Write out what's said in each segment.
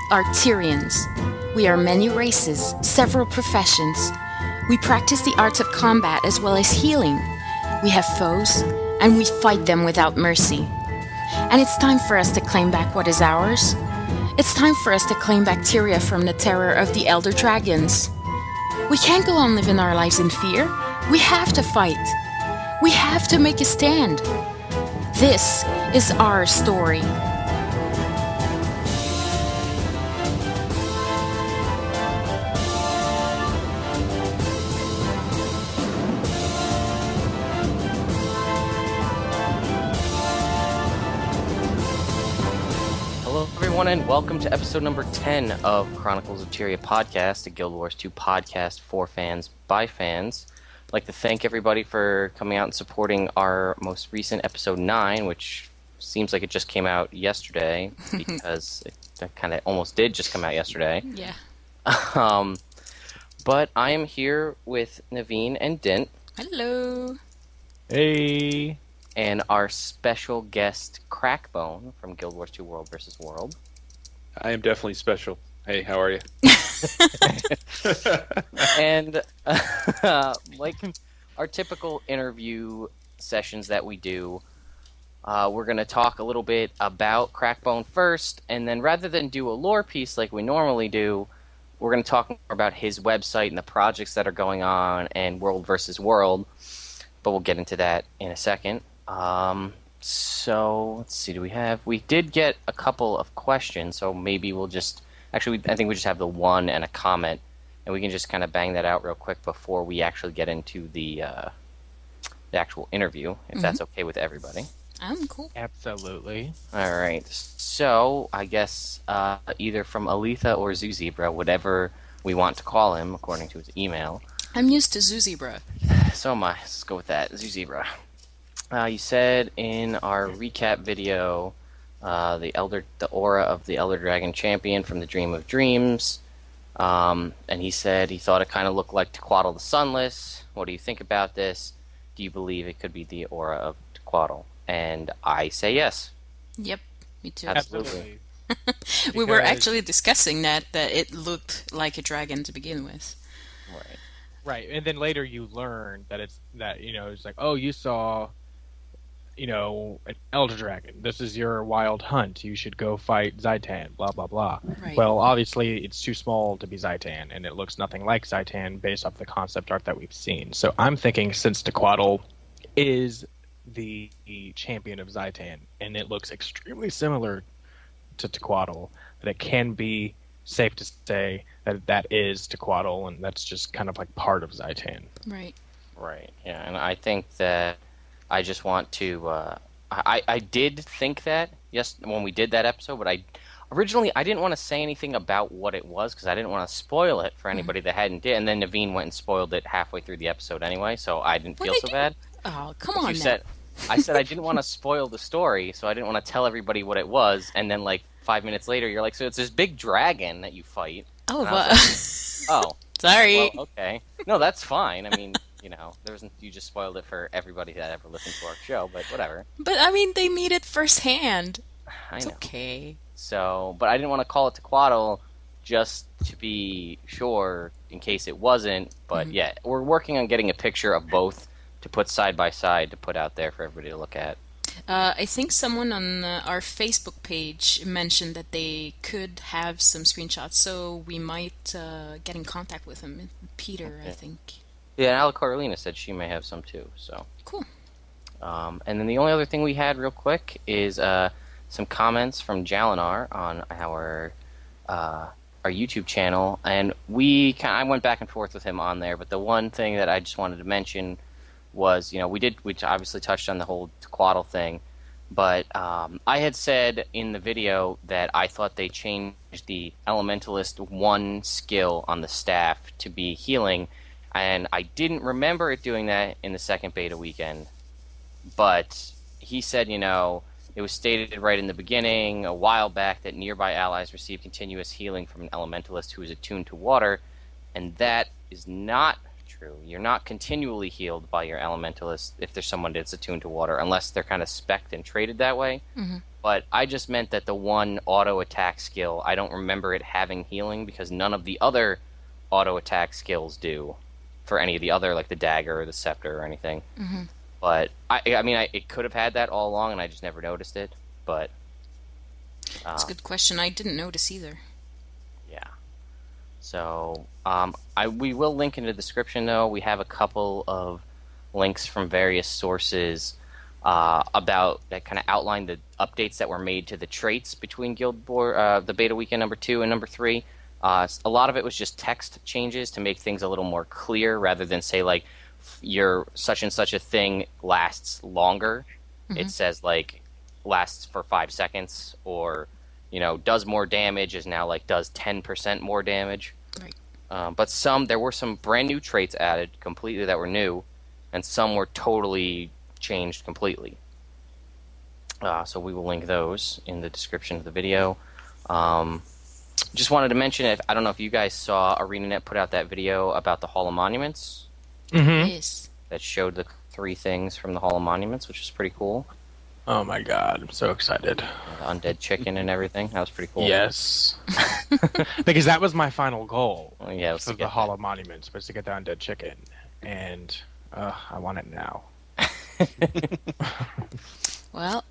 are Tyrians. We are many races, several professions. We practice the arts of combat as well as healing. We have foes, and we fight them without mercy. And it's time for us to claim back what is ours. It's time for us to claim bacteria from the terror of the elder dragons. We can't go on living our lives in fear. We have to fight. We have to make a stand. This is our story. And welcome to episode number 10 of Chronicles of Areanet, a Guild Wars 2 podcast for fans by fans. I'd like to thank everybody for coming out and supporting our most recent episode 9, which seems like it just came out yesterday, because it kind of almost did just come out yesterday. Yeah. But I am here with Naveen and Dint. Hello. Hey. And our special guest, Crackbone, from Guild Wars 2 World vs. World. I am definitely special. Hey, how are you? And like our typical interview sessions that we do, we're going to talk a little bit about Crackbone first, and then rather than do a lore piece like we normally do, we're going to talk more about his website and the projects that are going on and World vs. World, but we'll get into that in a second. So let's see, we did get a couple of questions, so maybe we'll just, actually I think we just have the one and a comment, and we can just kind of bang that out real quick before we actually get into the actual interview, if that's okay with everybody. I'm cool. Absolutely. Alright, so I guess either from Aletha or Zuzebra, whatever we want to call him according to his email. I'm used to Zuzebra. So am I. Let's go with that, Zuzebra. You said in our recap video, the aura of the Elder Dragon Champion from the Dream of Dreams, and he said he thought it kind of looked like Tequatl the Sunless. What do you think about this? Do you believe it could be the aura of Tequatl? And I say yes. Yep, me too. Absolutely. We were actually discussing that it looked like a dragon to begin with. Right, and then later you learn that it's like, oh, you saw an elder dragon. This is your wild hunt. You should go fight Zaitan, blah, blah, blah. Right. Well, obviously, it's too small to be Zaitan, and it looks nothing like Zaitan based off the concept art that we've seen. So I'm thinking since Tequatl is the champion of Zaitan, and it looks extremely similar to Tequatl, that it can be safe to say that that is Tequatl, and that's just kind of like part of Zaitan. Right. Right, yeah, and I think that I just want to, I did think that, yes, when we did that episode, but originally I didn't want to say anything about what it was, because I didn't want to spoil it for anybody that hadn't did, and then Naveen went and spoiled it halfway through the episode anyway, so I didn't feel so bad. Oh, come on now. I said I didn't want to spoil the story, so I didn't want to tell everybody what it was, and then like 5 minutes later you're like, so it's this big dragon that you fight. Oh, well. Oh. Sorry. Well, okay. No, that's fine. I mean, you just spoiled it for everybody that ever listened to our show, but whatever. But, I mean, they meet it firsthand. I it's know. Okay. So, but I didn't want to call it Tequatl just to be sure in case it wasn't, but yeah, we're working on getting a picture of both to put side by side to put out there for everybody to look at. I think someone on our Facebook page mentioned that they could have some screenshots, so we might get in contact with him. Peter, okay. I think. Yeah, and Ala Carolina said she may have some too. So cool. And then the only other thing we had real quick is some comments from Jalinar on our YouTube channel, and I went back and forth with him on there. But the one thing that I just wanted to mention was, we obviously touched on the whole Tequatl thing, but I had said in the video that I thought they changed the Elementalist 1 skill on the staff to be healing, and I didn't remember it doing that in the second beta weekend, but he said, it was stated right in the beginning a while back that nearby allies receive continuous healing from an Elementalist who is attuned to water, and that is not true. You're not continually healed by your elementalist if there's someone that's attuned to water, unless they're kind of spec'd and traded that way. Mm-hmm. But I just meant that the one auto attack skill, I don't remember it having healing because none of the other auto attack skills do for any of the other, like the dagger or the scepter or anything. Mm-hmm. But I mean, it could have had that all along, and I just never noticed it. But That's a good question. I didn't notice either. yeah. So we will link in the description, though. We have a couple of links from various sources about that kind of outline the updates that were made to the traits between Guild Wars, the beta weekend number 2 and number 3. A lot of it was just text changes to make things a little more clear, rather than say like your such and such a thing lasts longer. Mm-hmm. It says like lasts for 5 seconds, or does more damage is now like does 10% more damage. Right. But there were some brand new traits added completely that were new, and some were totally changed completely. So we will link those in the description of the video. Just wanted to mention, I don't know if you guys saw, Areanet put out that video about the Hall of Monuments. Mm-hmm. Yes. That showed the 3 things from the Hall of Monuments, which is pretty cool. Oh my god, I'm so excited. The undead chicken and everything. That was pretty cool. Yes. Because that was my final goal Well, yeah, it was for to the get Hall of Monuments, was to get the undead chicken. And I want it now. Well,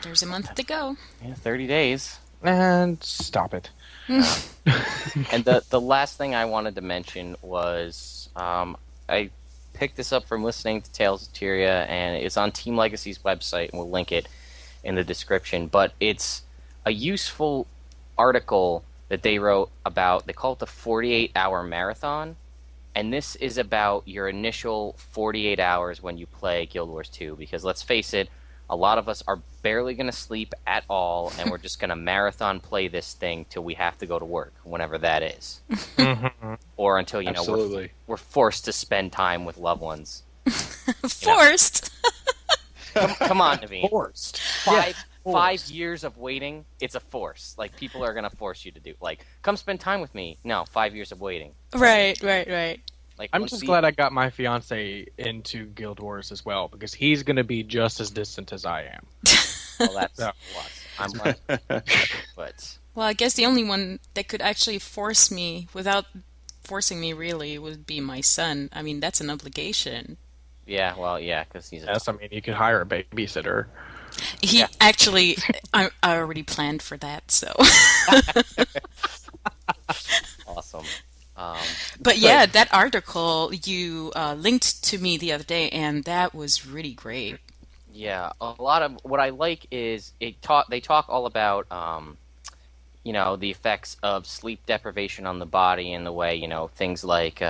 there's a month to go. Yeah, 30 days. And stop it. And the last thing I wanted to mention was I picked this up from listening to Tales of Tyria, and it's on Team Legacy's website, and we'll link it in the description. But it's a useful article that they wrote about, they call it the 48-hour marathon, and this is about your initial 48 hours when you play Guild Wars 2, because let's face it, a lot of us are barely going to sleep at all, and we're just going to marathon play this thing till we have to go to work, whenever that is. Mm-hmm. Or until, Absolutely. we're forced to spend time with loved ones. Forced. Come on, Naveen. Forced. 5 years of waiting, it's a force. Like, people are going to force you to do. Like, come spend time with me. No, 5 years of waiting. Right. Like, I'm just glad I got my fiance into Guild Wars as well, because he's going to be just as distant as I am. Well, that's Yeah. what. I'm like, but Well, I guess the only one that could actually force me without forcing me really would be my son. I mean, that's an obligation. yeah, because he's a Yes, I mean, you could hire a babysitter. He Yeah. actually, I already planned for that, so. awesome. But yeah, that article you linked to me the other day, and that was really great. Yeah, a lot of what I like is they talk all about the effects of sleep deprivation on the body, and the way things like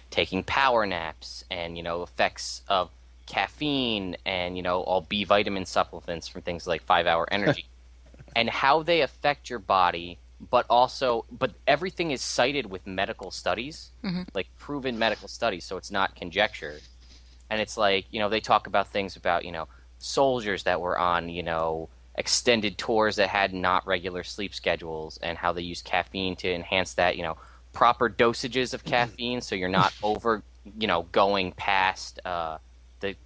taking power naps, and effects of caffeine, and all B vitamin supplements from things like 5-Hour Energy, and how they affect your body. But everything is cited with medical studies, like proven medical studies, so it's not conjecture. And it's like, they talk about things about, soldiers that were on, extended tours that had not regular sleep schedules, and how they use caffeine to enhance that, proper dosages of caffeine, so you're not over, going past the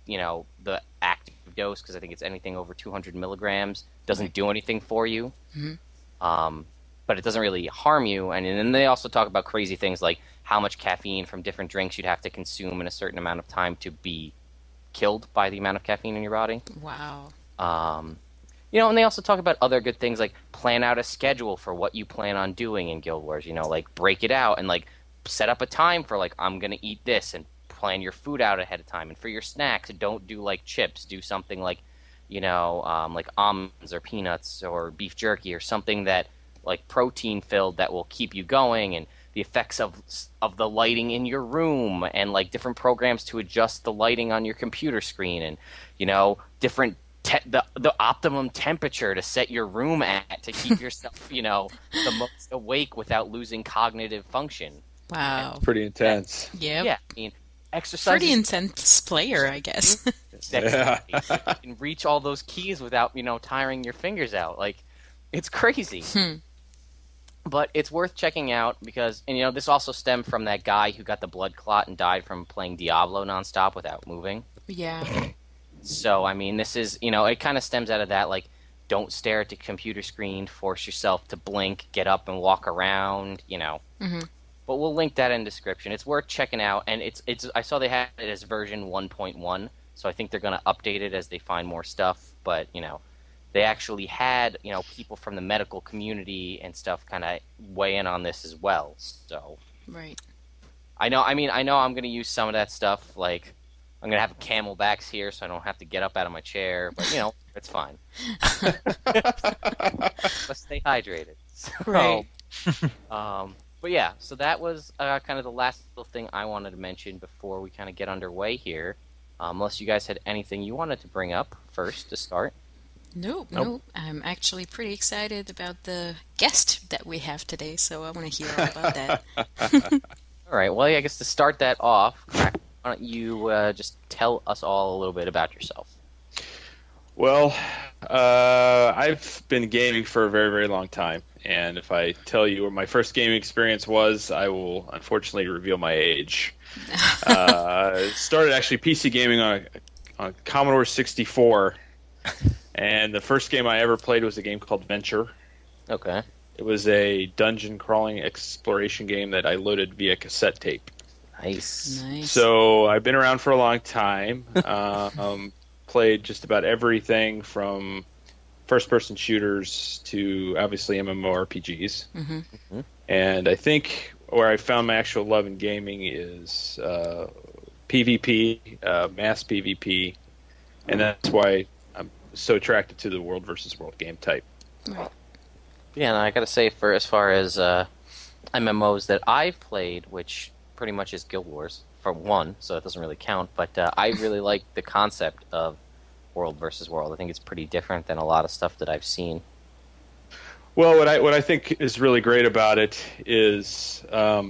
active dose, because I think it's anything over 200 milligrams doesn't do anything for you. But it doesn't really harm you. And then they also talk about crazy things like how much caffeine from different drinks you'd have to consume in a certain amount of time to be killed by the amount of caffeine in your body. Wow. And they also talk about other good things, like plan out a schedule for what you plan on doing in Guild Wars. Like break it out and like set up a time for like, I'm going to eat this, and plan your food out ahead of time. And for your snacks, don't do like chips. Do something like, like almonds or peanuts or beef jerky or something that like protein filled that will keep you going. And the effects of the lighting in your room, and like different programs to adjust the lighting on your computer screen, and different the optimum temperature to set your room at to keep yourself the most awake without losing cognitive function. Wow. Pretty intense. Yep. Yeah, I mean, exercise. Pretty intense player, I guess. Yeah. You can reach all those keys without tiring your fingers out. Like, it's crazy. But it's worth checking out because, and this also stemmed from that guy who got the blood clot and died from playing Diablo nonstop without moving. Yeah. So, I mean, this is, it kind of stems out of that, like, don't stare at the computer screen, force yourself to blink, get up and walk around, Mm-hmm. But we'll link that in the description. It's worth checking out, and it's. I saw they had it as version 1.1, so I think they're going to update it as they find more stuff, but, they actually had, people from the medical community and stuff kind of weigh in on this as well, so. Right. I know I'm going to use some of that stuff, like, I'm going to have camelbacks here so I don't have to get up out of my chair, but, it's fine. Let's stay hydrated. So, Right. But yeah, so that was kind of the last little thing I wanted to mention before we kind of get underway here. Unless you guys had anything you wanted to bring up first to start. Nope. I'm actually pretty excited about the guest that we have today, so I want to hear all about that. All right, well, I guess to start that off, Crack, why don't you just tell us all a little bit about yourself? Well, I've been gaming for a very, very long time, and if I tell you where my first gaming experience was, I will unfortunately reveal my age. Started actually PC gaming on Commodore 64, and the first game I ever played was a game called Venture. Okay. It was a dungeon crawling exploration game that I loaded via cassette tape. Nice. So I've been around for a long time. Played just about everything from first-person shooters to obviously MMORPGs. Mm-hmm. Mm-hmm. And I think where I found my actual love in gaming is PvP, mass PvP, and that's why I'm so attracted to the world versus world game type. Right. Yeah, and I gotta say, for as far as MMOs that I've played, which pretty much is Guild Wars, for one, so it doesn't really count, but I really like the concept of world versus world. I think it's pretty different than a lot of stuff that I've seen. Well, what I think is really great about it is a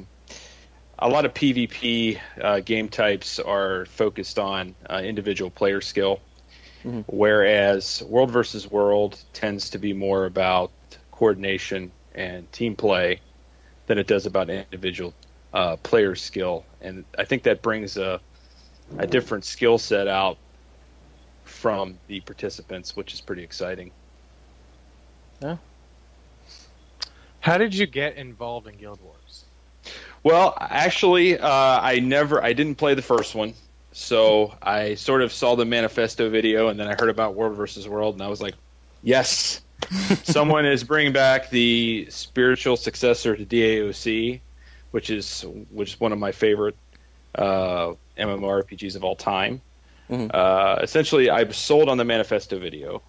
lot of PvP game types are focused on individual player skill, whereas world versus world tends to be more about coordination and team play than it does about individual player skill. And I think that brings a different skill set out from the participants, which is pretty exciting. Yeah. How did you get involved in Guild Wars? Well, actually, I didn't play the first one, so I sort of saw the manifesto video, and then I heard about World versus World, and I was like, yes, someone is bringing back the spiritual successor to DAOC, which is one of my favorite MMORPGs of all time. Mm-hmm. Essentially, I was sold on the manifesto video.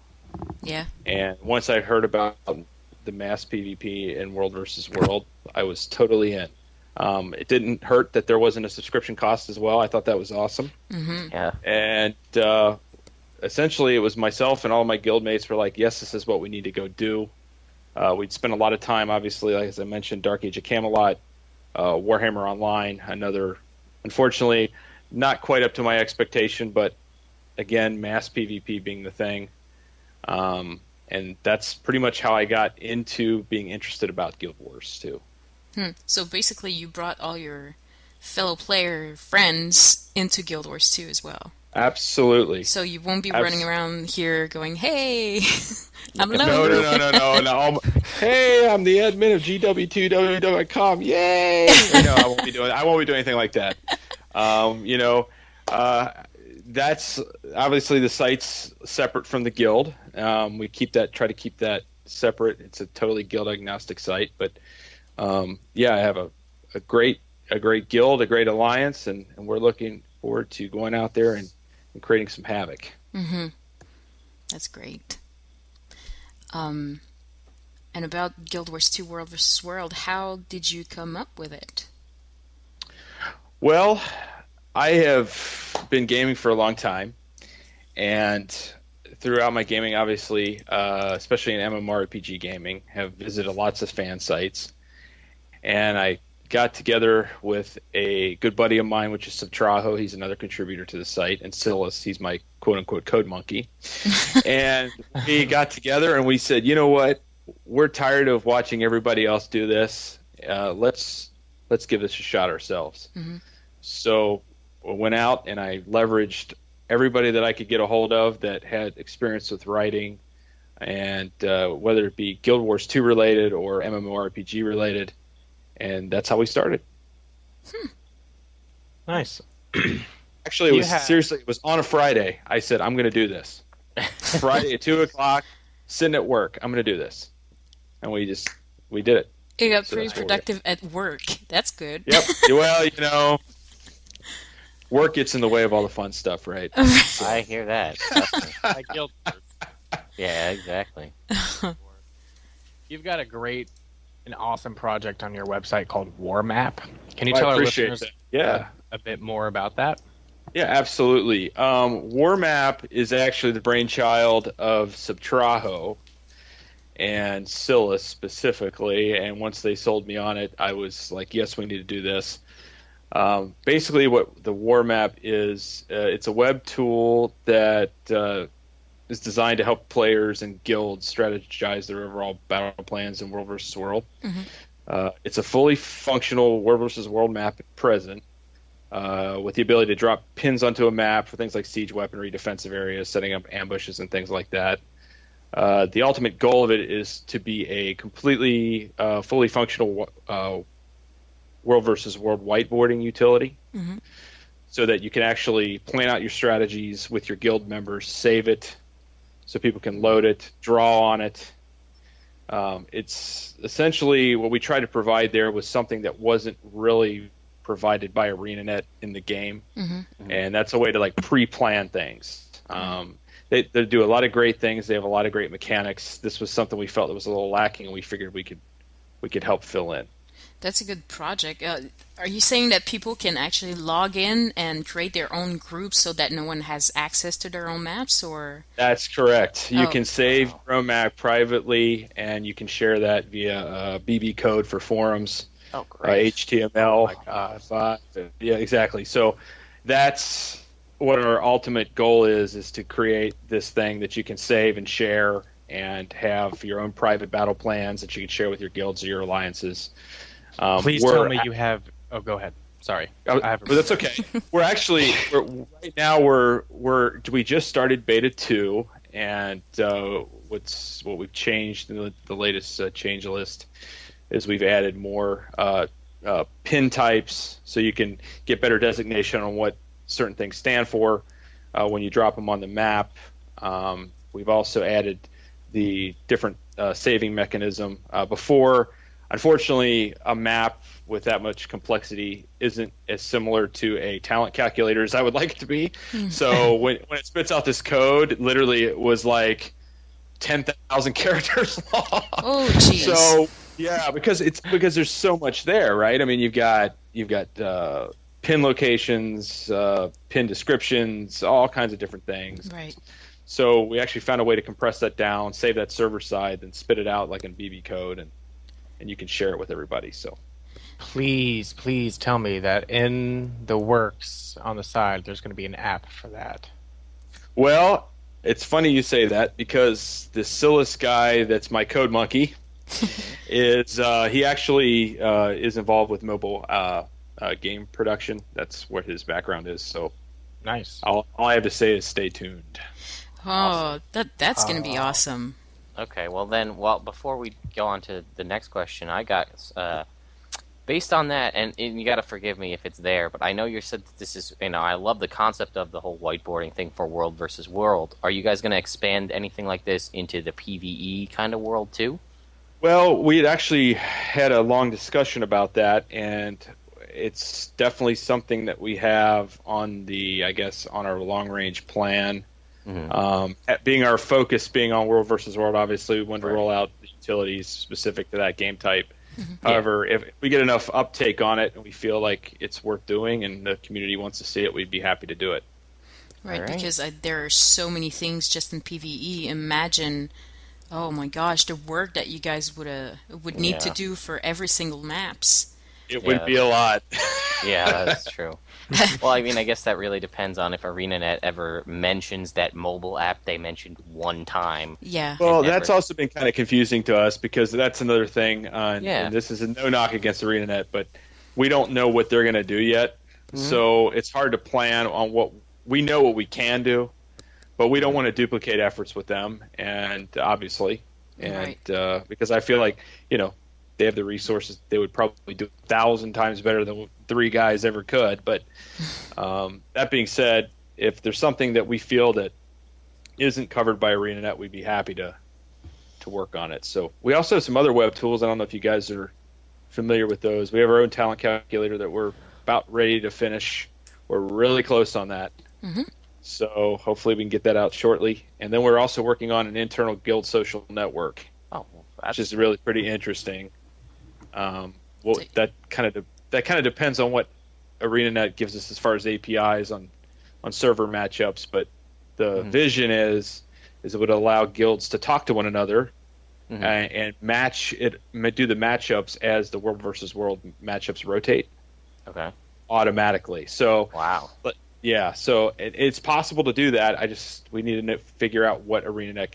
Yeah. And once I heard about the mass PvP in World versus World, I was totally in. It didn't hurt that there wasn't a subscription cost as well. I thought that was awesome. Mm-hmm. Yeah. And essentially, it was myself and all my guildmates were like, yes, this is what we need to go do. We'd spent a lot of time, obviously, like as I mentioned, Dark Age of Camelot, Warhammer Online, another, unfortunately, not quite up to my expectation, but again, mass PvP being the thing. And that's pretty much how I got into being interested about Guild Wars, too. So basically, you brought all your fellow player friends into Guild Wars 2 as well. Absolutely. So you won't be running around here going, hey, I'm alone. No. Hey, I'm the admin of GW2WvW.com. Yay! No, I won't be doing anything like that. That's obviously the site's separate from the guild. We try to keep that separate. It's a totally guild agnostic site, but I have a great guild, a great alliance, and we're looking forward to going out there and creating some havoc. Mm-hmm. That's great. And about Guild Wars 2 World vs. World, how did you come up with it? Well, I have been gaming for a long time, and throughout my gaming, obviously, especially in MMORPG gaming, have visited lots of fan sites, and I got together with a good buddy of mine, which is Subtrajo. He's another contributor to the site, and Silas, he's my quote-unquote code monkey. And we got together, and we said, you know what? we're tired of watching everybody else do this. Let's give this a shot ourselves. Mm-hmm. So I went out and I leveraged everybody that I could get a hold of that had experience with writing, and whether it be Guild Wars 2 related or MMORPG related, and that's how we started. Nice. Actually, seriously, it was on a Friday. I said, I'm going to do this. Friday at 2 o'clock, sitting at work. I'm going to do this. And we did it. You got pretty productive at work. That's good. Yep. Well, work gets in the way of all the fun stuff, right? So. I hear that. Like Guild Wars. Yeah, exactly. You've got an awesome project on your website called War Map. Can you tell our listeners a bit more about that? Yeah, absolutely. War Map is actually the brainchild of Subtraho and Silas specifically, and once they sold me on it, I was like, yes, we need to do this. Basically, what the War Map is, it's a web tool that is designed to help players and guilds strategize their overall battle plans in World vs. World. Mm-hmm. It's a fully functional World vs. World map at present, with the ability to drop pins onto a map for things like siege weaponry, defensive areas, setting up ambushes, and things like that. The ultimate goal of it is to be a completely, fully functional World vs. World whiteboarding utility, mm-hmm. so that you can actually plan out your strategies with your guild members, save it, so people can load it, draw on it. It's essentially what we tried to provide there was something that wasn't really provided by Areanet in the game, mm-hmm. and that's a way to pre-plan things. They do a lot of great things. They have a lot of great mechanics. This was something we felt that was a little lacking, and we figured we could help fill in. That's a good project. Are you saying that people can actually log in and create their own groups so that no one has access to their own maps, or? That's correct. You can save your own map privately, and you can share that via BB code for forums. Oh, great. HTML. Oh, 5. Yeah, exactly. So that's what our ultimate goal is to create this thing that you can save and share and have your own private battle plans that you can share with your guilds or your alliances. Please tell me you have. Oh, go ahead. Sorry, that's okay. Right now we just started beta 2, and what we've changed in the latest change list is we've added more pin types, so you can get better designation on what certain things stand for when you drop them on the map. We've also added the different saving mechanism. Before, unfortunately, a map with that much complexity isn't as similar to a talent calculator as I would like it to be. So when it spits out this code, literally it was like 10,000 characters long. Oh, jeez. So yeah, because there's so much there, right? I mean, you've got pin locations, pin descriptions, all kinds of different things. Right. So we actually found a way to compress that down, save that server side, then spit it out like in BB code, and you can share it with everybody. So please tell me that in the works on the side there's going to be an app for that. Well, it's funny you say that, because the Silas guy that's my code monkey is he actually is involved with mobile game production. That's what his background is. So nice. All I have to say is stay tuned. Oh, awesome. That's going to be awesome. Okay, well then, before we go on to the next question, I got based on that, and you got to forgive me if it's there, but I know you said that this is, I love the concept of the whole whiteboarding thing for World versus World. Are you guys going to expand anything like this into the PvE kind of world too? Well, we had actually had a long discussion about that, and it's definitely something that we have on our long range plan. Mm-hmm. Being our focus being on World versus World, obviously we wanted to roll out the utilities specific to that game type. Mm-hmm. However, if we get enough uptake on it and we feel like it's worth doing and the community wants to see it, we'd be happy to do it. Right, because there are so many things just in PvE. Imagine, oh my gosh, the work that you guys would need to do for every single maps. It would be a lot. Yeah, that's true. Well, I mean, I guess that really depends on if Areanet ever mentions that mobile app they mentioned one time. Yeah. Well, that's also been kind of confusing to us because that's another thing. Yeah. And this is a no knock against Areanet, but we don't know what they're going to do yet. So it's hard to plan on what we know what we can do, but we don't want to duplicate efforts with them. And obviously, because I feel like they have the resources, they would probably do 1,000 times better than 3 guys ever could. But that being said, if there's something that we feel that isn't covered by Areanet, we'd be happy to work on it. So we also have some other web tools. I don't know if you guys are familiar with those. We have our own talent calculator that we're about ready to finish. We're really close on that. So hopefully we can get that out shortly. And then we're also working on an internal guild social network, which is really pretty interesting. That kind of depends on what Areanet gives us as far as APIs on server matchups, but the vision is it would allow guilds to talk to one another and do the matchups as the world versus world matchups rotate. Okay. Automatically. So wow. But yeah, so it's possible to do that. We need to figure out what Areanet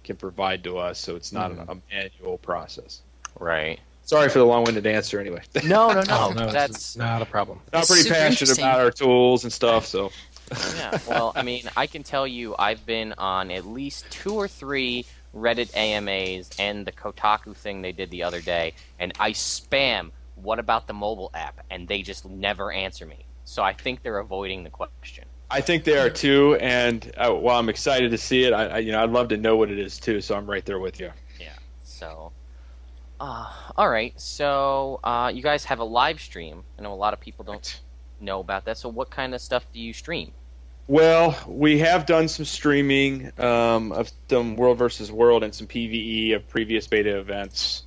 can provide to us, so it's not a manual process. Right. Sorry for the long-winded answer. Anyway. No. That's not a problem. I'm pretty passionate about our tools and stuff. So. Yeah. Well, I mean, I can tell you, I've been on at least 2 or 3 Reddit AMAs and the Kotaku thing they did the other day, and I spam, "What about the mobile app?" and they just never answer me. So I think they're avoiding the question. I think they are too, and while I'm excited to see it, I'd love to know what it is too. So I'm right there with you. Yeah. So, all right. So you guys have a live stream. I know a lot of people don't know about that. So what kind of stuff do you stream? Well, we have done some streaming of some World versus World and some PvE of previous beta events.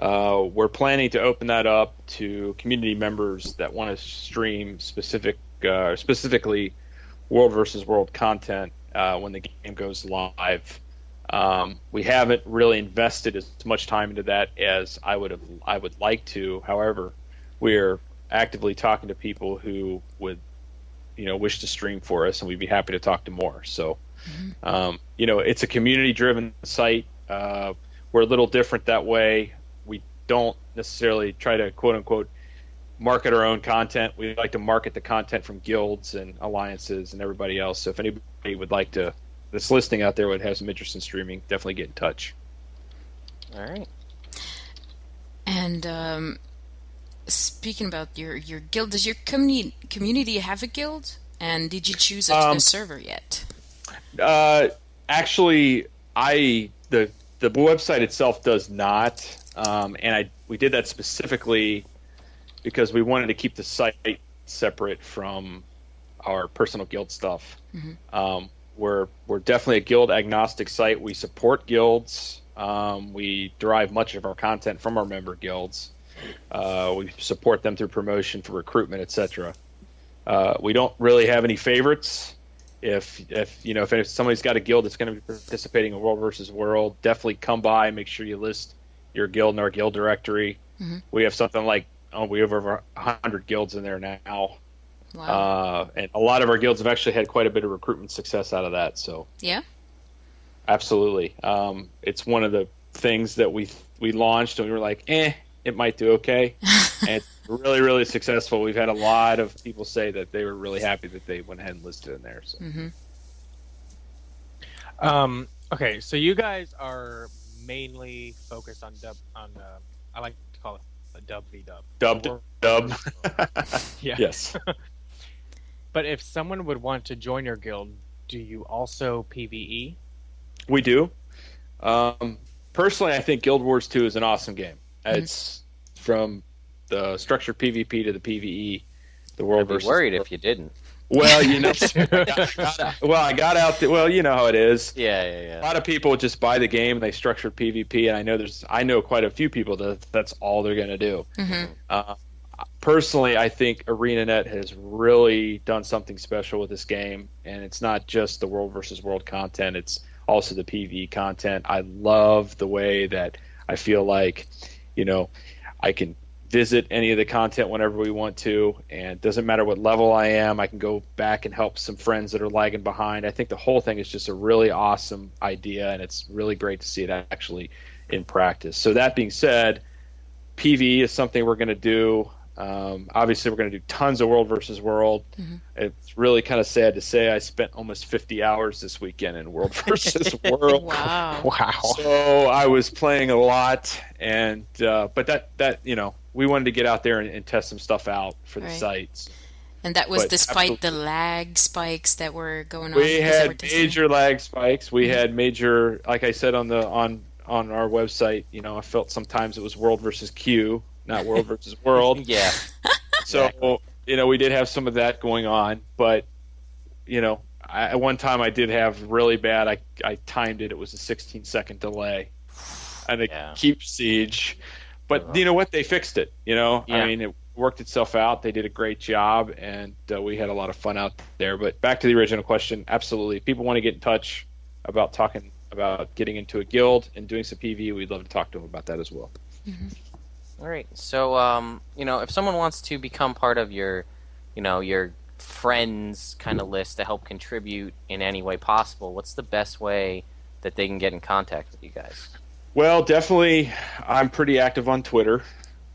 We're planning to open that up to community members that want to stream specifically World versus World content when the game goes live. We haven't really invested as much time into that as I would like to. However, we're actively talking to people who would wish to stream for us, and we'd be happy to talk to more. So it's a community driven site. We're a little different that way. We don't necessarily try to quote unquote market our own content. We like to market the content from guilds and alliances and everybody else. So if anybody would like to, that's listening out there, would have some interest in streaming, definitely get in touch. All right. And speaking about your guild, does your community have a guild? And did you choose a server yet? Actually, the website itself does not, and we did that specifically because we wanted to keep the site separate from our personal guild stuff. We're definitely a guild agnostic site. We support guilds. We derive much of our content from our member guilds. We support them through promotion for recruitment, etc. We don't really have any favorites. If somebody's got a guild that's going to be participating in World versus World, definitely come by and make sure you list your guild in our guild directory. We have something like we have over 100 guilds in there now. Wow. And a lot of our guilds have actually had quite a bit of recruitment success out of that. So yeah, absolutely. It's one of the things that we launched and we were like, it might do okay. And it's really, really successful. We've had a lot of people say that they were really happy that they went ahead and listed in there. So. Okay, so you guys are mainly focused on I like to call it a dub v dub. Dub. Yeah. Yes. But if someone would want to join your guild, do you also PvE? We do. Personally, I think Guild Wars 2 is an awesome game. It's from the structured PvP to the PvE, the world versus. I'd be worried if you didn't. Well, I got out there. Well, you know how it is. Yeah. A lot of people just buy the game and they structured PvP, and I know quite a few people that's all they're going to do. Personally, I think Areanet has really done something special with this game, and it's not just the World versus World content; it's also the PvE content. I love the way that I feel like, I can visit any of the content whenever we want to, and it doesn't matter what level I am. I can go back and help some friends that are lagging behind. I think the whole thing is just a really awesome idea, and it's really great to see it actually in practice. So that being said, PvE is something we're going to do. Obviously, we're going to do tons of World versus World. Mm-hmm. It's really kind of sad to say I spent almost 50 hours this weekend in World versus World. Wow! So I was playing a lot, and but that we wanted to get out there and test some stuff out for the sites. And that was despite the lag spikes that were going on. We had major lag spikes. We had major, like I said on our website. I felt sometimes it was World versus Q. Not World versus World. Yeah. So, we did have some of that going on, but, at one time I did have really bad, I timed it. It was a 16-second delay and a keep siege. But you know what? They fixed it, Yeah. I mean, it worked itself out. They did a great job, and we had a lot of fun out there. But back to the original question, absolutely. If people want to get in touch about talking about getting into a guild and doing some PvE, we'd love to talk to them about that as well. Mm-hmm. All right. So, if someone wants to become part of your friends kind of list to help contribute in any way possible, what's the best way that they can get in contact with you guys? Well, definitely, I'm pretty active on Twitter.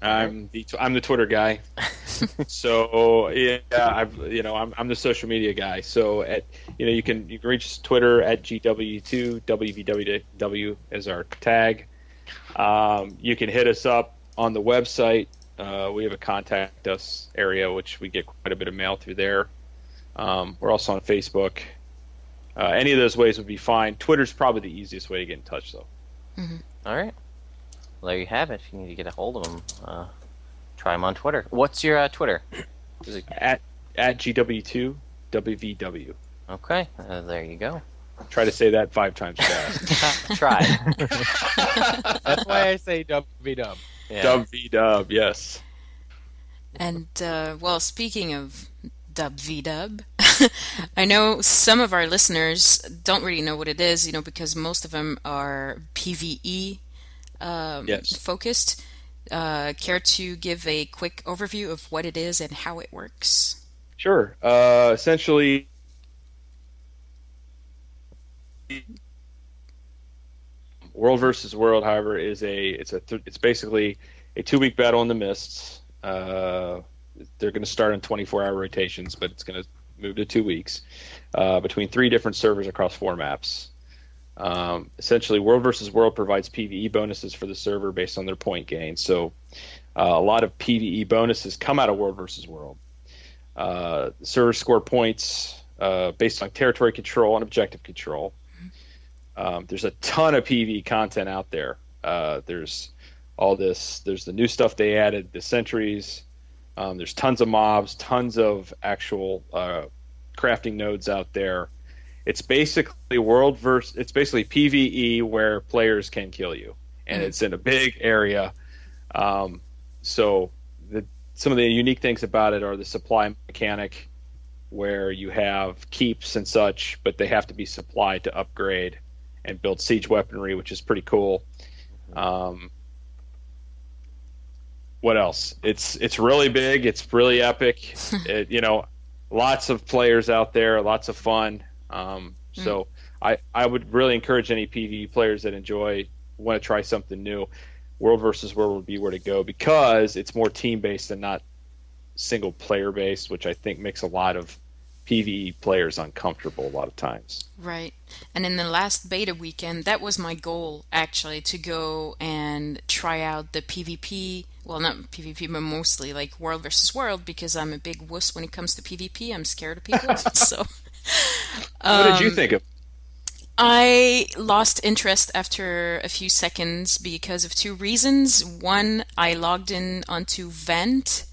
I'm the Twitter guy. So I'm the social media guy. So you can reach us Twitter at GW2WvW as our tag. You can hit us up on the website. We have a contact us area, which we get quite a bit of mail through there. We're also on Facebook. Any of those ways would be fine. Twitter's probably the easiest way to get in touch, though. Mm-hmm. All right. Well, there you have it. If you need to get a hold of them, try them on Twitter. What's your Twitter? Is it at GW2WvW? Okay, there you go. Try to say that 5 times fast. Try. That's why I say dub-v-dub. Yeah. Dub-v-dub, yes. And, speaking of dub-v-dub, I know some of our listeners don't really know what it is, because most of them are PvE focused. Care to give a quick overview of what it is and how it works? Sure. Essentially, World versus World, however, is it's basically a 2-week battle in the mists. They're going to start in 24-hour rotations, but it's going to move to 2 weeks between 3 different servers across 4 maps. Essentially, World versus World provides PvE bonuses for the server based on their point gain. So a lot of PvE bonuses come out of World versus World. The servers score points based on territory control and objective control. There's a ton of PvE content out there. There's all this. There's the new stuff they added, the sentries. There's tons of mobs, tons of actual crafting nodes out there. It's basically it's basically PvE where players can kill you, and it's in a big area. So some of the unique things about it are the supply mechanic, where you have keeps and such, but they have to be supplied to upgrade and build siege weaponry, which is pretty cool. What else? It's really big. It's really epic. Lots of players out there, lots of fun. So I would really encourage any PvE players that want to try something new. World versus World would be where to go because it's more team based and not single player based, which I think makes a lot of PvE players uncomfortable a lot of times. Right. And in the last beta weekend, that was my goal, actually, to go and try out the PvP, well, not PvP, but mostly like World versus World, because I'm a big wuss when it comes to PvP. I'm scared of people. So, what did you think of? I lost interest after a few seconds because of 2 reasons. One, I logged in onto Vent,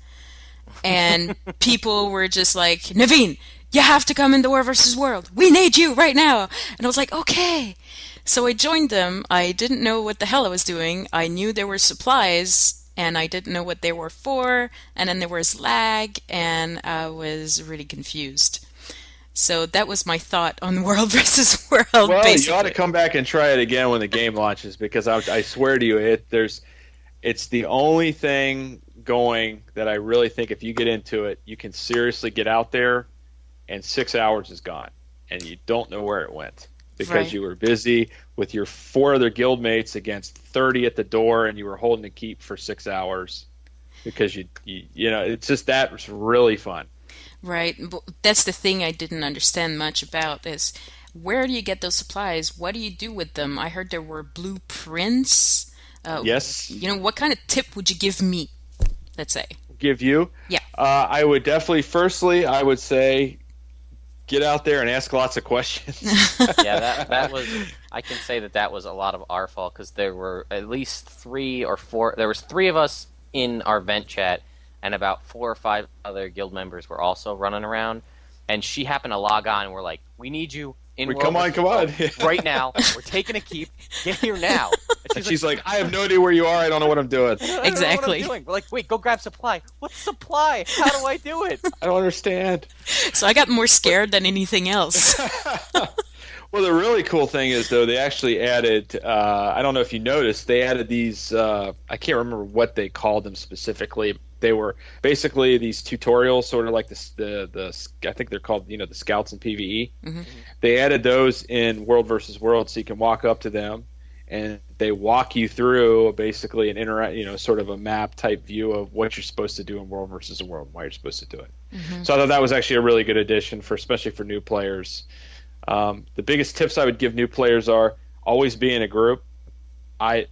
and people were just like, Naveen, you have to come in the War versus World. We need you right now. And I was like, okay. So I joined them. I didn't know what the hell I was doing. I knew there were supplies, and I didn't know what they were for. And then there was lag, and I was really confused. So that was my thought on World versus World. Well, basically. You ought to come back and try it again when the game launches, because I swear to you, it's the only thing going that I really think if you get into it, you can seriously get out there and 6 hours is gone and you don't know where it went because you were busy with your 4 other guildmates against 30 at the door and you were holding a keep for 6 hours because you know, it's just that was really fun. Right. That's the thing I didn't understand much about is where do you get those supplies? What do you do with them? I heard there were blueprints. Yes. You know, what kind of tip would you give me, let's say? Give you? Yeah. I would definitely, firstly, I would say get out there and ask lots of questions. Yeah, that was, I can say that was a lot of our fault because there were at least 3 or 4, there was 3 of us in our vent chat and about 4 or 5 other guild members were also running around. And she happened to log on and we're like, we need you in World Come on. right now. We're taking a keep. Get here now. And she's like, I have no idea where you are. I don't know what I'm doing. Exactly. We're like, wait, go grab supply. What's supply? How do I do it? I don't understand. So I got more scared than anything else. Well, the really cool thing is, though, they actually added, I don't know if you noticed, they added these, I can't remember what they called them specifically. They were basically these tutorials, sort of like the I think they're called, you know, the scouts in PvE. Mm-hmm. They added those in World versus World, so you can walk up to them, and they walk you through basically an sort of a map type view of what you're supposed to do in World versus World, and why you're supposed to do it. Mm-hmm. So I thought that was actually a really good addition especially for new players. The biggest tips I would give new players are always be in a group. I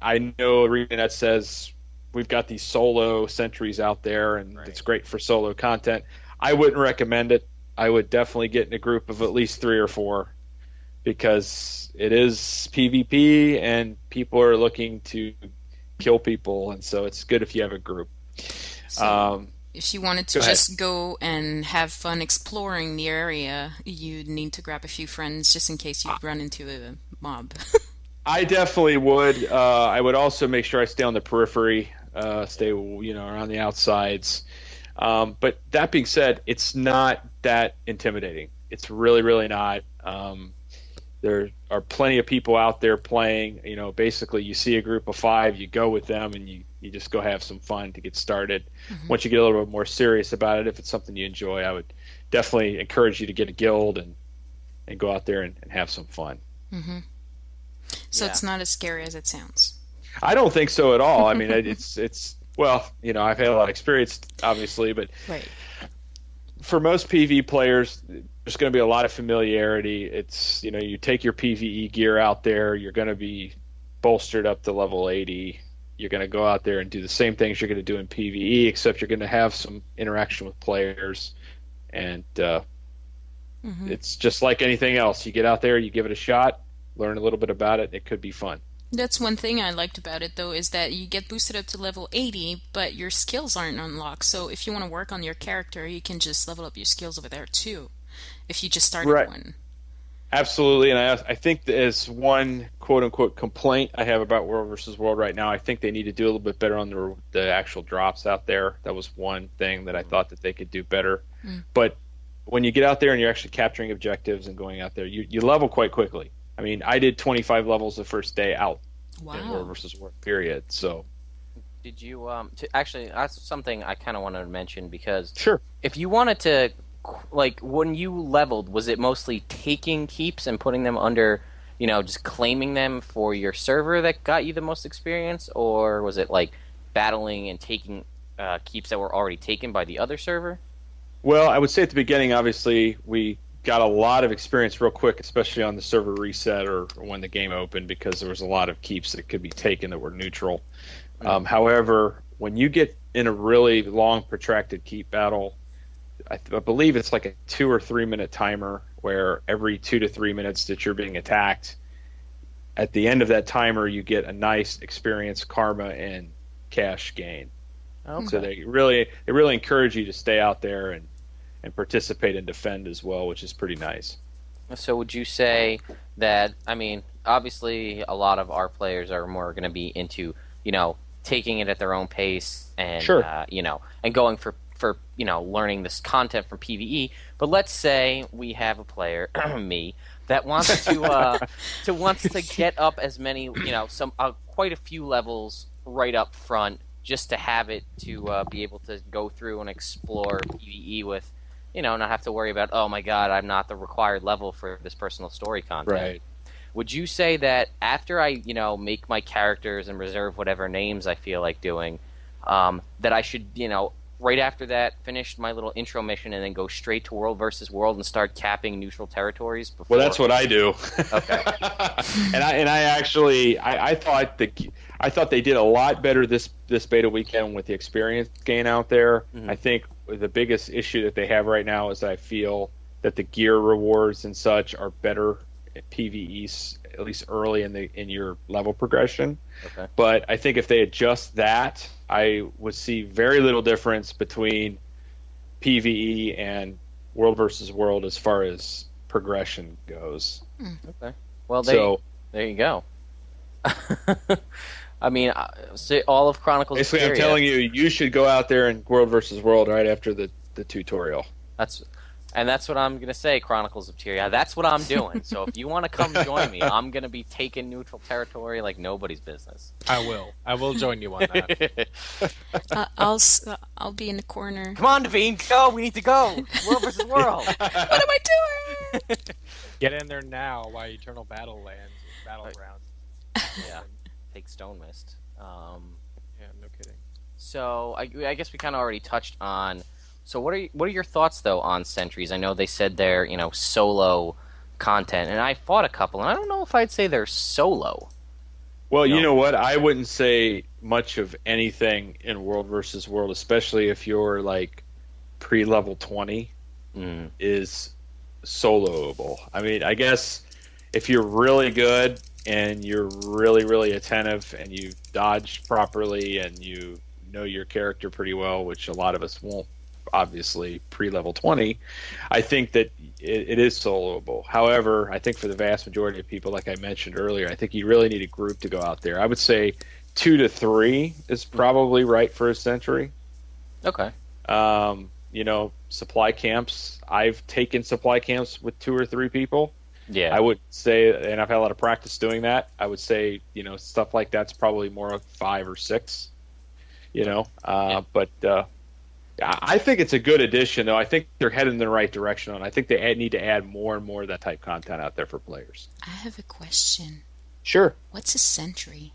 know Areanet says we've got these solo sentries out there, and it's great for solo content. I wouldn't recommend it. I would definitely get in a group of at least 3 or 4 because it is PvP and people are looking to kill people, and so it's good if you have a group. So if you wanted to just go and have fun exploring the area, you'd need to grab a few friends just in case you run into a mob. I definitely would. I would also make sure I stay on the periphery, stay around the outsides. But that being said, it's not that intimidating. It's really, really not. There are plenty of people out there playing. You know, basically, you see a group of 5, you go with them, and you just go have some fun to get started. Mm-hmm. Once you get a little bit more serious about it, if it's something you enjoy, I would definitely encourage you to get a guild and go out there and have some fun. Mm-hmm. So it's not as scary as it sounds. I don't think so at all. I mean, it's well, you know, I've had a lot of experience, obviously, but for most PvE players, there's going to be a lot of familiarity. It's, you know, you take your PvE gear out there, you're going to be bolstered up to level 80. You're going to go out there and do the same things you're going to do in PvE, except you're going to have some interaction with players, and it's just like anything else. You get out there, you give it a shot, learn a little bit about it. It could be fun. That's one thing I liked about it, though, is that you get boosted up to level 80, but your skills aren't unlocked. So if you want to work on your character, you can just level up your skills over there, too, if you just started one. Absolutely, and I think as one quote-unquote complaint I have about World versus World right now, I think they need to do a little bit better on the actual drops out there. That was one thing that I thought that they could do better. But when you get out there and you're actually capturing objectives and going out there, you level quite quickly. I mean, I did 25 levels the first day out in World versus World, period. So, did you actually? That's something I kind of wanted to mention because sure, if you wanted to, like, when you leveled, was it mostly taking keeps and putting them under, you know, just claiming them for your server that got you the most experience, or was it like battling and taking keeps that were already taken by the other server? Well, I would say at the beginning, obviously, we got a lot of experience real quick, especially on the server reset or when the game opened, because there was a lot of keeps that could be taken that were neutral. However, when you get in a really long, protracted keep battle, I believe it's like a 2 or 3 minute timer where every 2 to 3 minutes that you're being attacked, at the end of that timer, you get a nice experience, karma, and cash gain. Okay. So they really encourage you to stay out there and participate and defend as well, which is pretty nice. So would you say that, I mean, obviously a lot of our players are more going to be into, you know, taking it at their own pace and, you know, and going for, you know, learning this content from PvE. But let's say we have a player, me, that wants to wants to get up as many, you know, quite a few levels right up front just to have it to be able to go through and explore PvE with, not have to worry about, oh my god, I'm not the required level for this personal story content. Right. Would you say that after I, make my characters and reserve whatever names I feel like doing, that I should, right after that, finish my little intro mission and then go straight to World versus World and start capping neutral territories? Before? Well, that's what I do. Okay. and I actually I thought they did a lot better this beta weekend with the experience gain out there. Mm-hmm. I think the biggest issue that they have right now is I feel that the gear rewards and such are better at PvE, at least early in your level progression. Okay. But I think if they adjust that, I would see very little difference between PvE and World versus World as far as progression goes. Okay. Well, there you go. I mean, all of Chronicles. Basically, I'm telling you should go out there and World versus World right after the tutorial. That's what I'm gonna say. Chronicles of Tyria. That's what I'm doing. So if you want to come join me, I'm gonna be taking neutral territory like nobody's business. I will join you on that. I'll be in the corner. Come on, Devine, go. We need to go. World versus World. What am I doing? Get in there now while Eternal Battlegrounds. Yeah. Take Stone Mist. Yeah, no kidding. So I guess we kind of already touched on. So what are your thoughts though on sentries? I know they said they're solo content, and I fought a couple, and I don't know if I'd say they're solo. Well, you know what? I wouldn't say much of anything in World versus World, especially if you're like pre-level 20, is soloable. I mean, I guess if you're really good and you're really, really attentive and you dodge properly and you know your character pretty well, which a lot of us won't, obviously, pre-level 20, I think that it is soloable. However, I think for the vast majority of people, like I mentioned earlier, I think you really need a group to go out there. I would say 2 to 3 is probably right for a sentry. Okay. Supply camps. I've taken supply camps with 2 or 3 people. Yeah. I would say, and I've had a lot of practice doing that, I would say, stuff like that's probably more of 5 or 6, but I think it's a good addition, though. I think they're heading in the right direction, and I think they need to add more and more of that type content out there for players. I have a question. Sure. What's a sentry?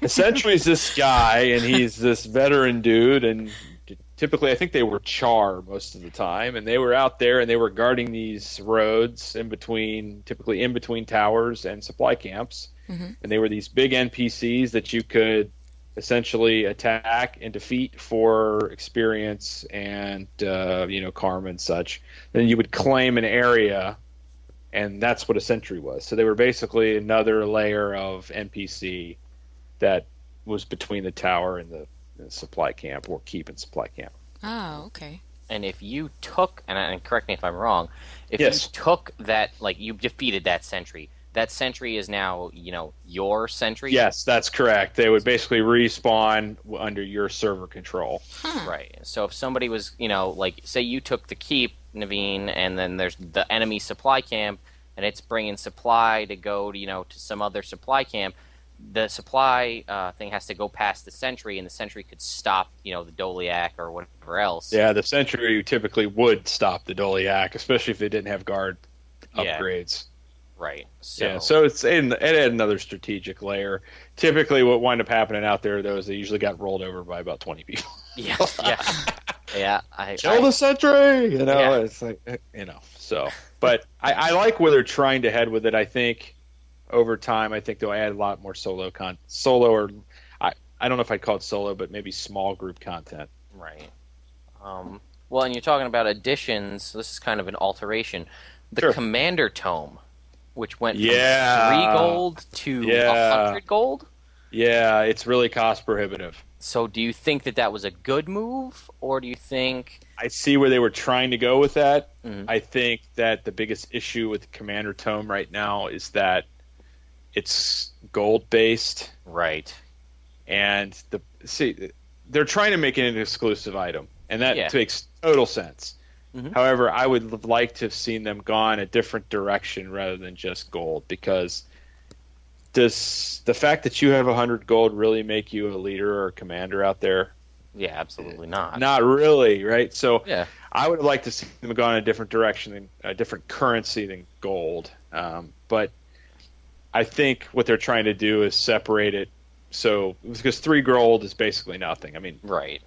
A sentry is this guy, and he's this veteran dude, and typically I think they were Char most of the time, and they were out there and they were guarding these roads typically in between towers and supply camps, and they were these big NPCs that you could essentially attack and defeat for experience and karma and such. Then you would claim an area, and that's what a sentry was. So they were basically another layer of NPC that was between the tower and the supply camp, or keep and supply camp. Oh, okay. And if you took, and correct me if I'm wrong, if Yes. you took that, like you defeated that sentry is now, your sentry? Yes, that's correct. They would basically respawn under your server control. Right. So if somebody was, say you took the keep, Naveen, and then there's the enemy supply camp, and it's bringing supply to go, to some other supply camp, the supply thing has to go past the sentry, and the sentry could stop, the Doliac or whatever else. Yeah, the sentry typically would stop the Doliac, especially if they didn't have guard upgrades. Right. So it had another strategic layer. Typically, what wound up happening out there, though, is they usually got rolled over by about 20 people. Yeah. Yeah. Kill the sentry! Yeah. It's like, so. But I like where they're trying to head with it. I think over time, I think they'll add a lot more solo, or I don't know if I'd call it solo, but maybe small group content. Right. Well, and you're talking about additions. This is kind of an alteration. The Commander Tome, which went from 3 gold to 100 gold. Yeah, it's really cost prohibitive. So do you think that was a good move, or do you think... I see where they were trying to go with that. Mm-hmm. I think that the biggest issue with the Commander Tome right now is that it's gold-based. Right. And they're trying to make it an exclusive item, and that makes total sense. Mm-hmm. However, I would have liked to have seen them gone a different direction rather than just gold, because does the fact that you have 100 gold really make you a leader or a commander out there? Yeah, absolutely not. Not really, right? So Yeah. I would have liked to see them go in a different direction, than a different currency than gold. But I think what they're trying to do is separate it. So because 3 gold is basically nothing. I mean, Right.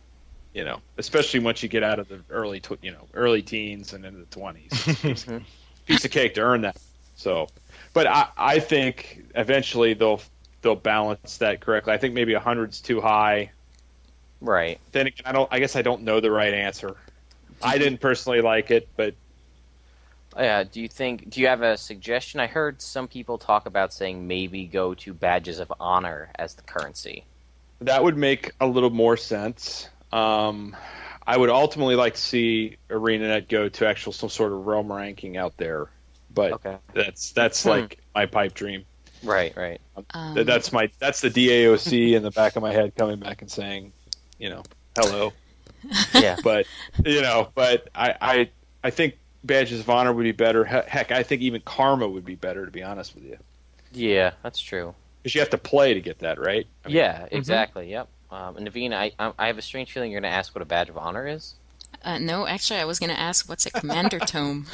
Especially once you get out of the early teens and into the 20s, piece of cake to earn that. So, but I think eventually they'll balance that correctly. I think maybe 100's too high. Right. Then again, I guess I don't know the right answer. I didn't personally like it, but Yeah. Do you have a suggestion? I heard some people talk about saying maybe go to badges of honor as the currency. that would make a little more sense. I would ultimately like to see Areanet go to some sort of realm ranking out there, but Okay. that's like my pipe dream. Right. Right. That's the DAOC in the back of my head coming back and saying, hello. Yeah. But I think badges of honor would be better. Heck, I think even karma would be better, to be honest with you, Yeah, that's true. because you have to play to get that, right? Yeah, exactly. Yep. And Naveen, I have a strange feeling you're going to ask what a badge of honor is. No, actually, I was going to ask what's a commander tome.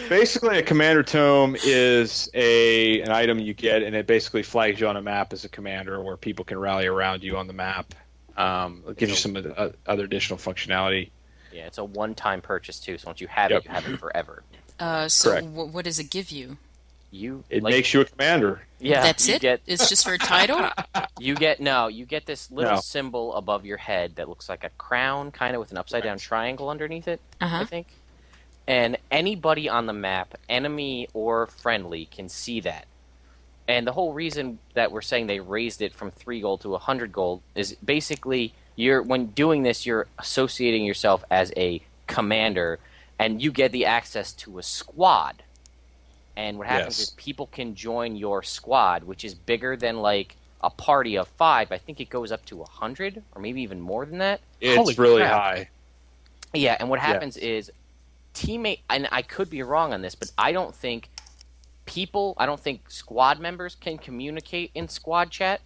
Basically, a commander tome is an item you get, and it basically flags you on a map as a commander, where people can rally around you on the map. It gives you some other additional functionality. Yeah, it's a one-time purchase too. So once you have it, you have it forever. So Correct. what does it give you? It makes you a commander. Yeah, That's you it? It's just for a title? You get this little symbol above your head that looks like a crown, kind of with an upside-down triangle underneath it. I think. And anybody on the map, enemy or friendly, can see that. And the whole reason that we're saying they raised it from 3 gold to 100 gold is basically when doing this, you're associating yourself as a commander, and you get the access to a squad. And what happens is people can join your squad, which is bigger than like a party of 5. I think it goes up to 100, or maybe even more than that. It's really high. Yeah, and what happens is teammate, and I could be wrong on this, but I don't think squad members can communicate in squad chat.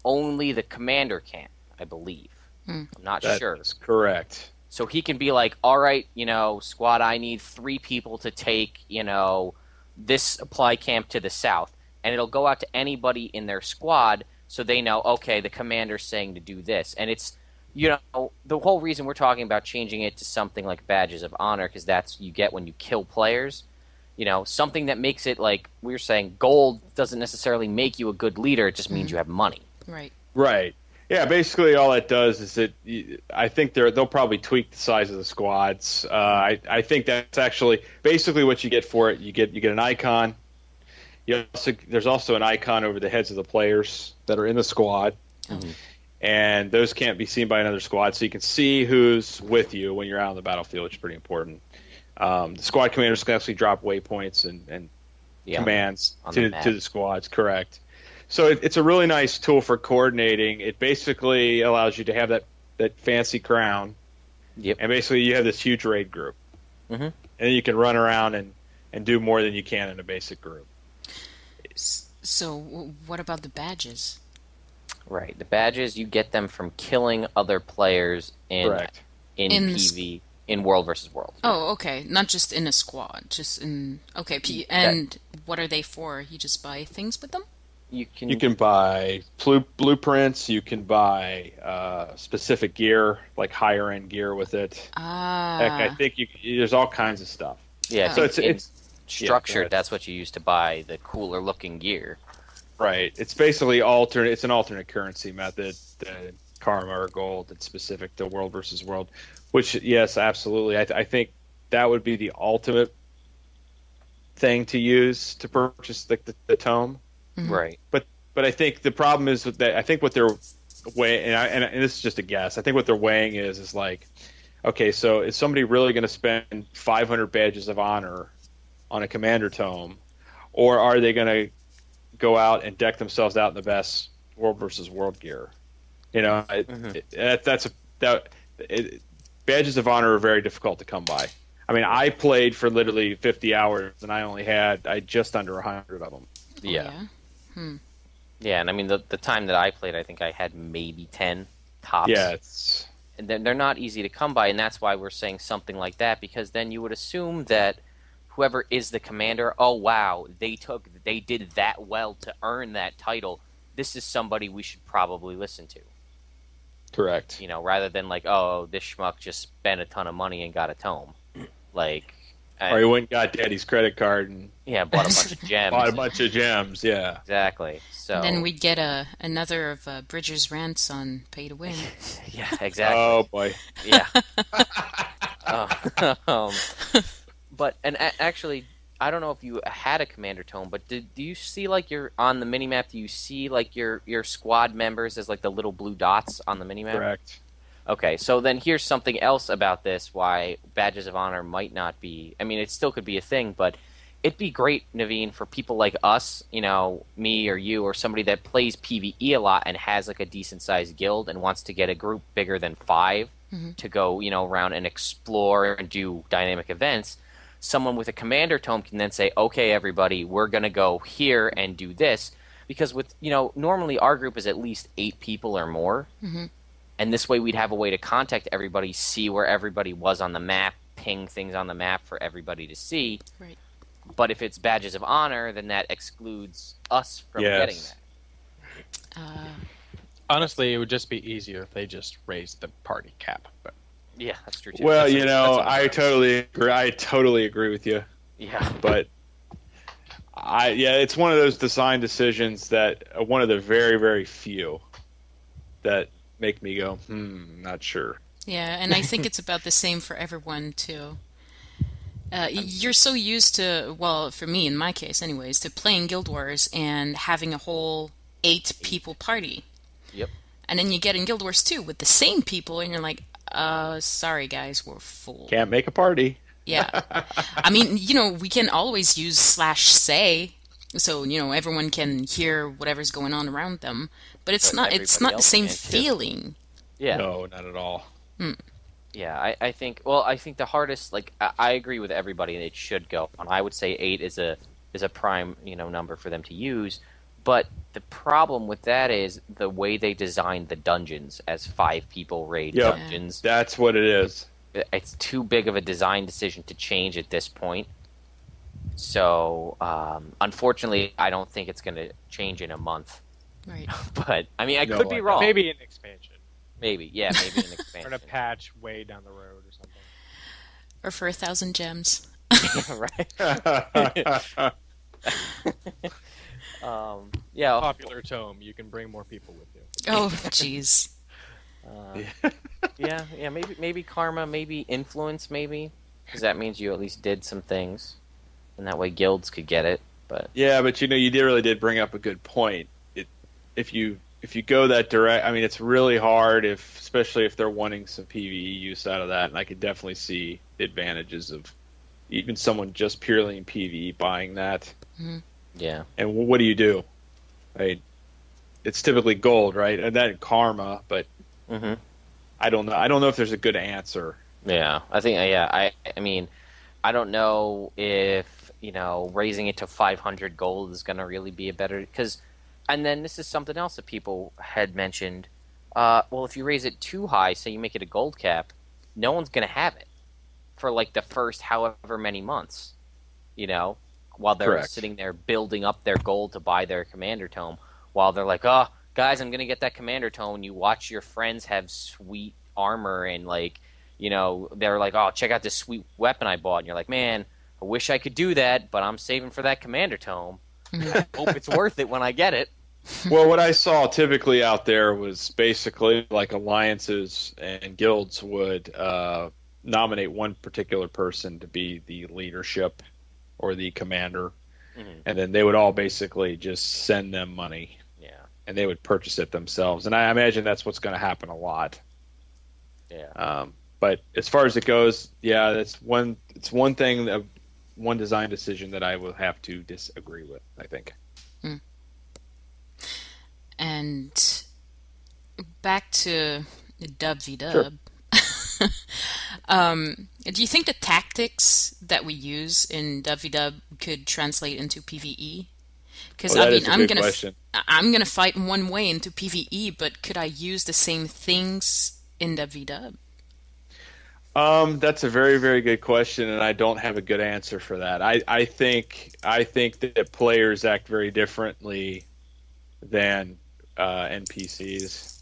Only the commander can, I believe. I'm not sure. That's correct. So he can be like, all right, squad, I need 3 people to take, this supply camp to the south. And it'll go out to anybody in their squad so they know, okay, the commander's saying to do this. And it's, the whole reason we're talking about changing it to something like badges of honor, because that's you get when you kill players. Something that makes it, like we were saying, gold doesn't necessarily make you a good leader. It just means you have money. Right. Right. Yeah, basically all it does is I think they'll probably tweak the size of the squads. I think that's actually basically what you get for it. You get an icon. There's also an icon over the heads of the players that are in the squad. And those can't be seen by another squad, so you can see who's with you when you're out on the battlefield, which is pretty important. The squad commanders can actually drop waypoints and commands to the squads, correct. So it's a really nice tool for coordinating. It basically allows you to have that fancy crown, and basically you have this huge raid group. And then you can run around and do more than you can in a basic group. So what about the badges? Right. The badges, you get them from killing other players in PV, in World versus World. Oh, okay. Not just in a squad. Just in... Okay. And what are they for? You just buy things with them? You can buy blueprints. You can buy specific gear, like higher end gear with it. Heck, I think there's all kinds of stuff. Yeah, so it's structured. That's what you use to buy the cooler looking gear. Right. It's basically alternate. It's an alternate currency method, the karma or gold. That's specific to World versus World. Which, yes, absolutely. I think that would be the ultimate thing to use to purchase the tome. Right. But I think the problem is that I think what they're weighing, and this is just a guess. I think what they're weighing is like, okay, so is somebody really going to spend 500 badges of honor on a commander tome, or are they going to go out and deck themselves out in the best World versus World gear? Badges of honor are very difficult to come by. I mean, I played for literally 50 hours, and I just under 100 of them. Yeah. Oh, yeah? Yeah, and I mean, the time that I played, I think I had maybe 10 tops. Yeah, it's And they're not easy to come by, and that's why we're saying something like that, because then you would assume that whoever is the commander, oh wow, they did that well to earn that title. This is somebody we should probably listen to. correct. You know, rather than like, oh, this schmuck just spent a ton of money and got a tome. Like, Or he went and got Daddy's credit card and yeah, bought a bunch of gems. bought a bunch of gems. Yeah, Exactly. So Then we'd get another of Bridger's rants on pay to win. yeah, exactly. Oh boy. Yeah. um, but actually, I don't know if you had a commander tome, but do you see like your on the minimap? Do you see like your squad members as like the little blue dots on the minimap? Correct. Okay, so then here's something else about this: why badges of honor might not be. I mean, it still could be a thing, but it'd be great, Naveen, for people like us, you know, me or you or somebody that plays PvE a lot and has like a decent sized guild and wants to get a group bigger than 5 to go, you know, around and explore and do dynamic events. Someone with a commander tome can then say, okay, everybody, we're going to go here and do this. Because with, you know, normally our group is at least 8 people or more. And this way we'd have a way to contact everybody, see where everybody was on the map, ping things on the map for everybody to see. Right. But if it's badges of honor, then that excludes us from getting that. Honestly, it would just be easier if they just raised the party cap. But Yeah, that's true too. Well, you know, that's I totally agree with you. Yeah. But it's one of those design decisions that one of the very, very few that make me go, not sure. Yeah, and I think it's about the same for everyone too. You're so used to, well, for me in my case anyways, to playing Guild Wars and having a whole 8-people party. Yep. And then you get in Guild Wars 2 with the same people and you're like, sorry guys, we're full. Can't make a party. Yeah. I mean, you know, we can always use /say, so, you know, everyone can hear whatever's going on around them. But it's But not the everybody same else can, too. feeling. Yeah. No, not at all. Yeah, I think. Well, I think the hardest. Like, I agree with everybody. It should go. And I would say 8 is a prime, you know, number for them to use. But the problem with that is the way they designed the dungeons as 5-people raid Yep. dungeons. That's what it is. It's too big of a design decision to change at this point. So, unfortunately, I don't think it's going to change in a month. Right. But I mean, I No, could be I- wrong. maybe an expansion. Maybe an Or expansion. a patch way down the road or something. Or for 1,000 gems. Right. Yeah. Popular tome, you can bring more people with you. Oh, jeez. Yeah. Maybe karma, maybe influence, maybe because that means you at least did some things, and that way guilds could get it. But Yeah, but you know, really did bring up a good point. If you go that direct, I mean, it's really hard especially if they're wanting some PvE use out of that, and I could definitely see the advantages of even someone just purely in PvE buying that. yeah, And what do? Right? It's typically gold, right? And then karma, but I don't know. I don't know if there's a good answer. yeah. I think I mean, I don't know if raising it to 500 gold is going to really be a better because. And then this is something else that people had mentioned. Well, if you raise it too high, say you make it a gold cap, no one's going to have it for like the first however many months, while they're Correct. sitting there building up their gold to buy their commander tome. While they're like, oh, guys, I'm going to get that commander tome. And you watch your friends have sweet armor and they're like, oh, check out this sweet weapon I bought. And you're like, man, I wish I could do that, but I'm saving for that commander tome. Hope it's worth it when I get it. Well, what I saw typically out there was basically like alliances and guilds would nominate one particular person to be the leadership or the commander, and then they would all basically just send them money. Yeah. And they would purchase it themselves. And I imagine that's what's going to happen a lot. Yeah. But as far as it goes, yeah, it's one thing, one design decision that I will have to disagree with, I think. And back to WvW. Sure. Do you think the tactics that we use in WvW could translate into PvE? Because Well, I that mean, is a good question. I'm gonna fight one way into PvE, but could I use the same things in WW? That's a very, very good question, and I don't have a good answer for that. I think that players act very differently than NPCs.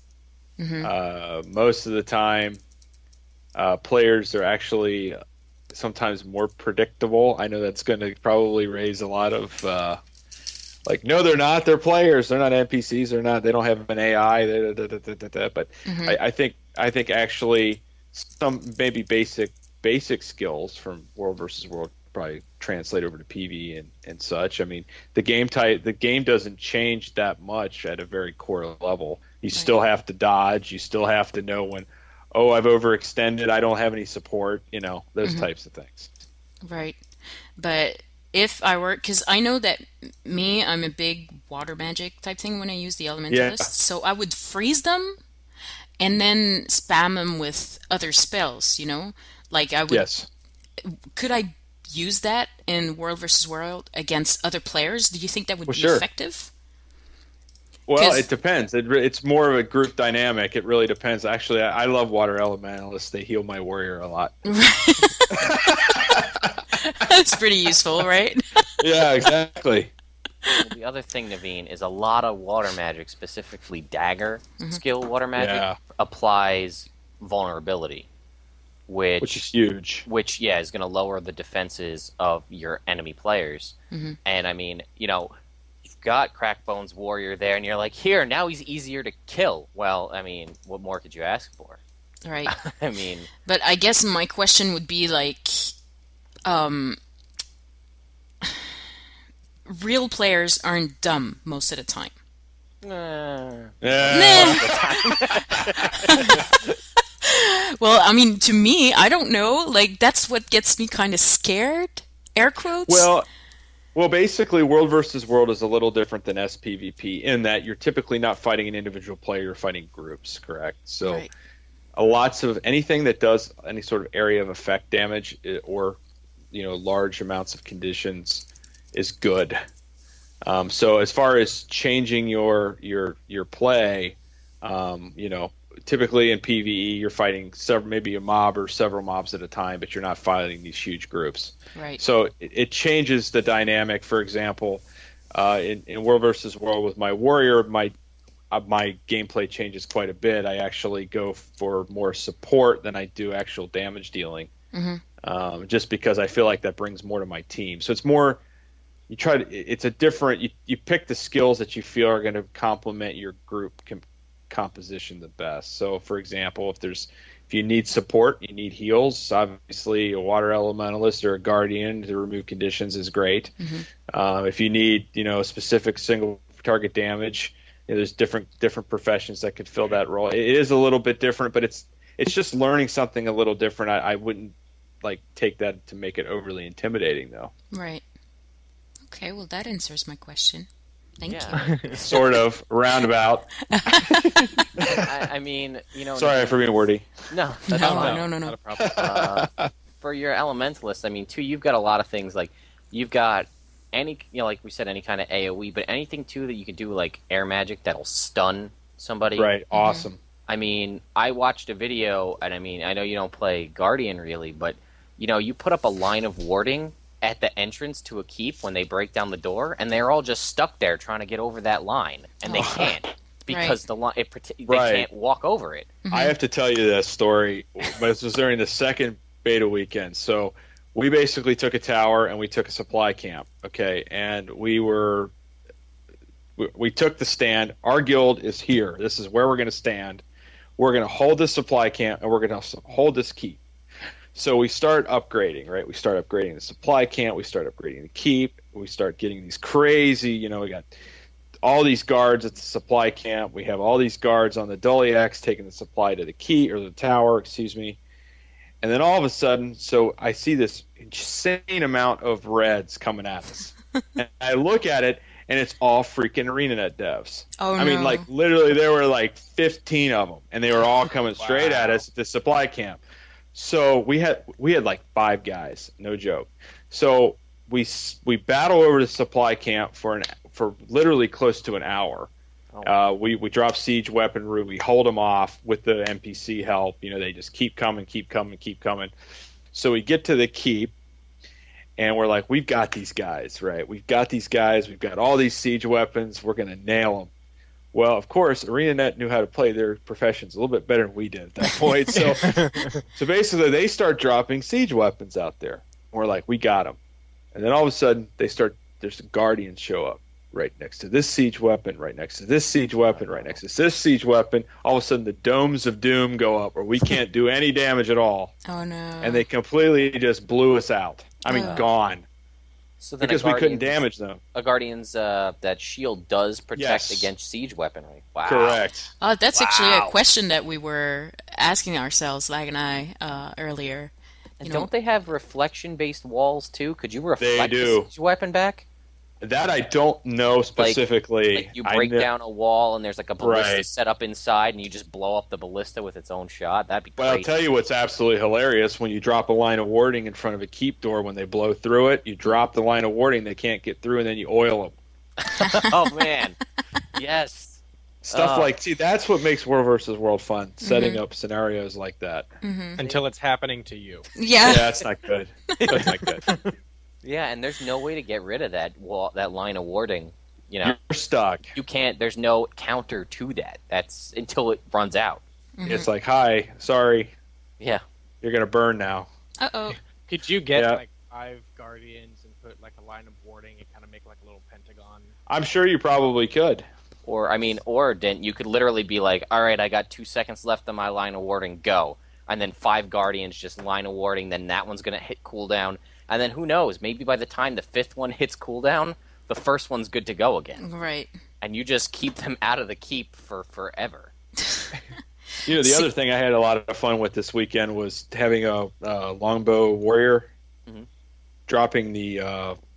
Most of the time, players are actually sometimes more predictable. I know that's going to probably raise a lot of like, no, they're not. They're players. They're not NPCs. They're not. They don't have an AI. But I think actually some maybe basic skills from World versus World probably translate over to PV and such. I mean, the game doesn't change that much at a very core level. You still have to dodge. You still have to know when, oh, I've overextended. I don't have any support. Those types of things. Right. But if I were, because I know that I'm a big water magic type thing when I use the elementalists, so I would freeze them and then spam them with other spells, Like I would. Yes. Could I use that in World versus World against other players? Do you think that would be sure. effective? Well, it depends. It's more of a group dynamic. It really depends. Actually, I love water elementalists. They heal my warrior a lot. That's pretty useful, right? Yeah, exactly. Well, the other thing, Naveen, is a lot of water magic, specifically dagger skill water magic, applies vulnerability, which is huge. Which, is going to lower the defenses of your enemy players. And I mean, you've got Crackbone's warrior there, and you're like, here, now he's easier to kill. Well, I mean, what more could you ask for? Right. I mean, but I guess my question would be like, real players aren't dumb most of the time. Well, I mean, to me, I don't know. Like, that's what gets me kind of scared. Air quotes. Well, basically, World versus World is a little different than SPVP in that you're typically not fighting an individual player; you're fighting groups. Correct. So, lots of anything that does any sort of area of effect damage or large amounts of conditions is good. So as far as changing your play, typically in PvE you're fighting maybe a mob or several mobs at a time, but you're not fighting these huge groups. Right. So it changes the dynamic. For example, in World versus World with my warrior, my gameplay changes quite a bit. I actually go for more support than I do actual damage dealing. Just because I feel like that brings more to my team. So it's more, it's a different, you pick the skills that you feel are going to complement your group composition the best. So for example, if you need support, you need heals, obviously a water elementalist or a guardian to remove conditions is great. If you need, specific single target damage, there's different professions that could fill that role. It is a little bit different, but it's just learning something a little different. I wouldn't take that to make it overly intimidating, though. Right. Okay, well, that answers my question. Thank you. Sort of. Roundabout. I mean, Sorry for being wordy. No, that's no. Not a problem. For your elementalist, I mean, too, you've got a lot of things. Like, you've got any, like we said, any kind of AoE, but anything, too, that you can do, like air magic that'll stun somebody. Right. Awesome. I mean, I watched a video, and I mean, I know you don't play Guardian really, but you put up a line of warding at the entrance to a keep when they break down the door, and they're all just stuck there trying to get over that line, and they can't because the line they can't walk over it. I have to tell you that story, but this was during the second beta weekend. So we basically took a tower and we took a supply camp, okay, and we took the stand. Our guild is here. This is where we're going to stand. We're going to hold this supply camp, and we're going to hold this keep. So we start upgrading, right? We start upgrading the supply camp. We start upgrading the keep. We start getting these crazy, we got all these guards at the supply camp. We have all these guards on the Doliacs taking the supply to the key or the tower, excuse me. And then all of a sudden, so I see this insane amount of reds coming at us. And I look at it, and it's all freaking Areanet devs. Oh, I mean, literally there were 15 of them, and they were all coming straight at us at the supply camp. So we had 5 guys, no joke. So we battle over the supply camp for for literally close to an hour. We drop siege weaponry. We hold them off with the NPC help. They just keep coming. So we get to the keep, and we're like, we've got these guys, right? We've got these guys. We've got all these siege weapons. We're going to nail them. Well, of course, Areanet knew how to play their professions a little bit better than we did at that point. So basically, they start dropping siege weapons out there. We're like, we got them. And then all of a sudden, there's guardians show up right next to this siege weapon, right next to this siege weapon, right next to this siege weapon. All of a sudden, the domes of doom go up, where we can't do any damage at all. Oh, no. And they completely just blew us out. I mean, gone. So then because we couldn't damage them. A Guardian's that shield does protect against siege weaponry. Wow. Correct. That's actually a question that we were asking ourselves, Lag and I, earlier. And don't they have reflection-based walls too? Could you reflect the siege weapon back? That I don't know specifically. Like you break down a wall and there's like a ballista set up inside, and you just blow up the ballista with its own shot. That'd be crazy. Well, I'll tell you what's absolutely hilarious. When you drop a line of warding in front of a keep door, when they blow through it, you drop the line of warding, they can't get through, and then you oil them. Oh, man. Yes. Stuff see, that's what makes World versus World fun, setting up scenarios like that. Until it's happening to you. Yeah. Yeah, that's not good. That's not good. Yeah, and there's no way to get rid of that line of warding. You're stuck. You can't. There's no counter to that. That's until it runs out. It's like, hi, sorry. Yeah. You're gonna burn now. Uh-oh. Could you get like 5 guardians and put like a line of warding and kind of make like a little pentagon? I'm sure you probably could. Or you could literally be like, all right, I got 2 seconds left on my line of warding, go. And then 5 guardians just line of warding, then that one's gonna hit cooldown. And then who knows? Maybe by the time the 5th one hits cooldown, the first one's good to go again. Right. And you just keep them out of the keep for forever. The other thing I had a lot of fun with this weekend was having a longbow warrior dropping the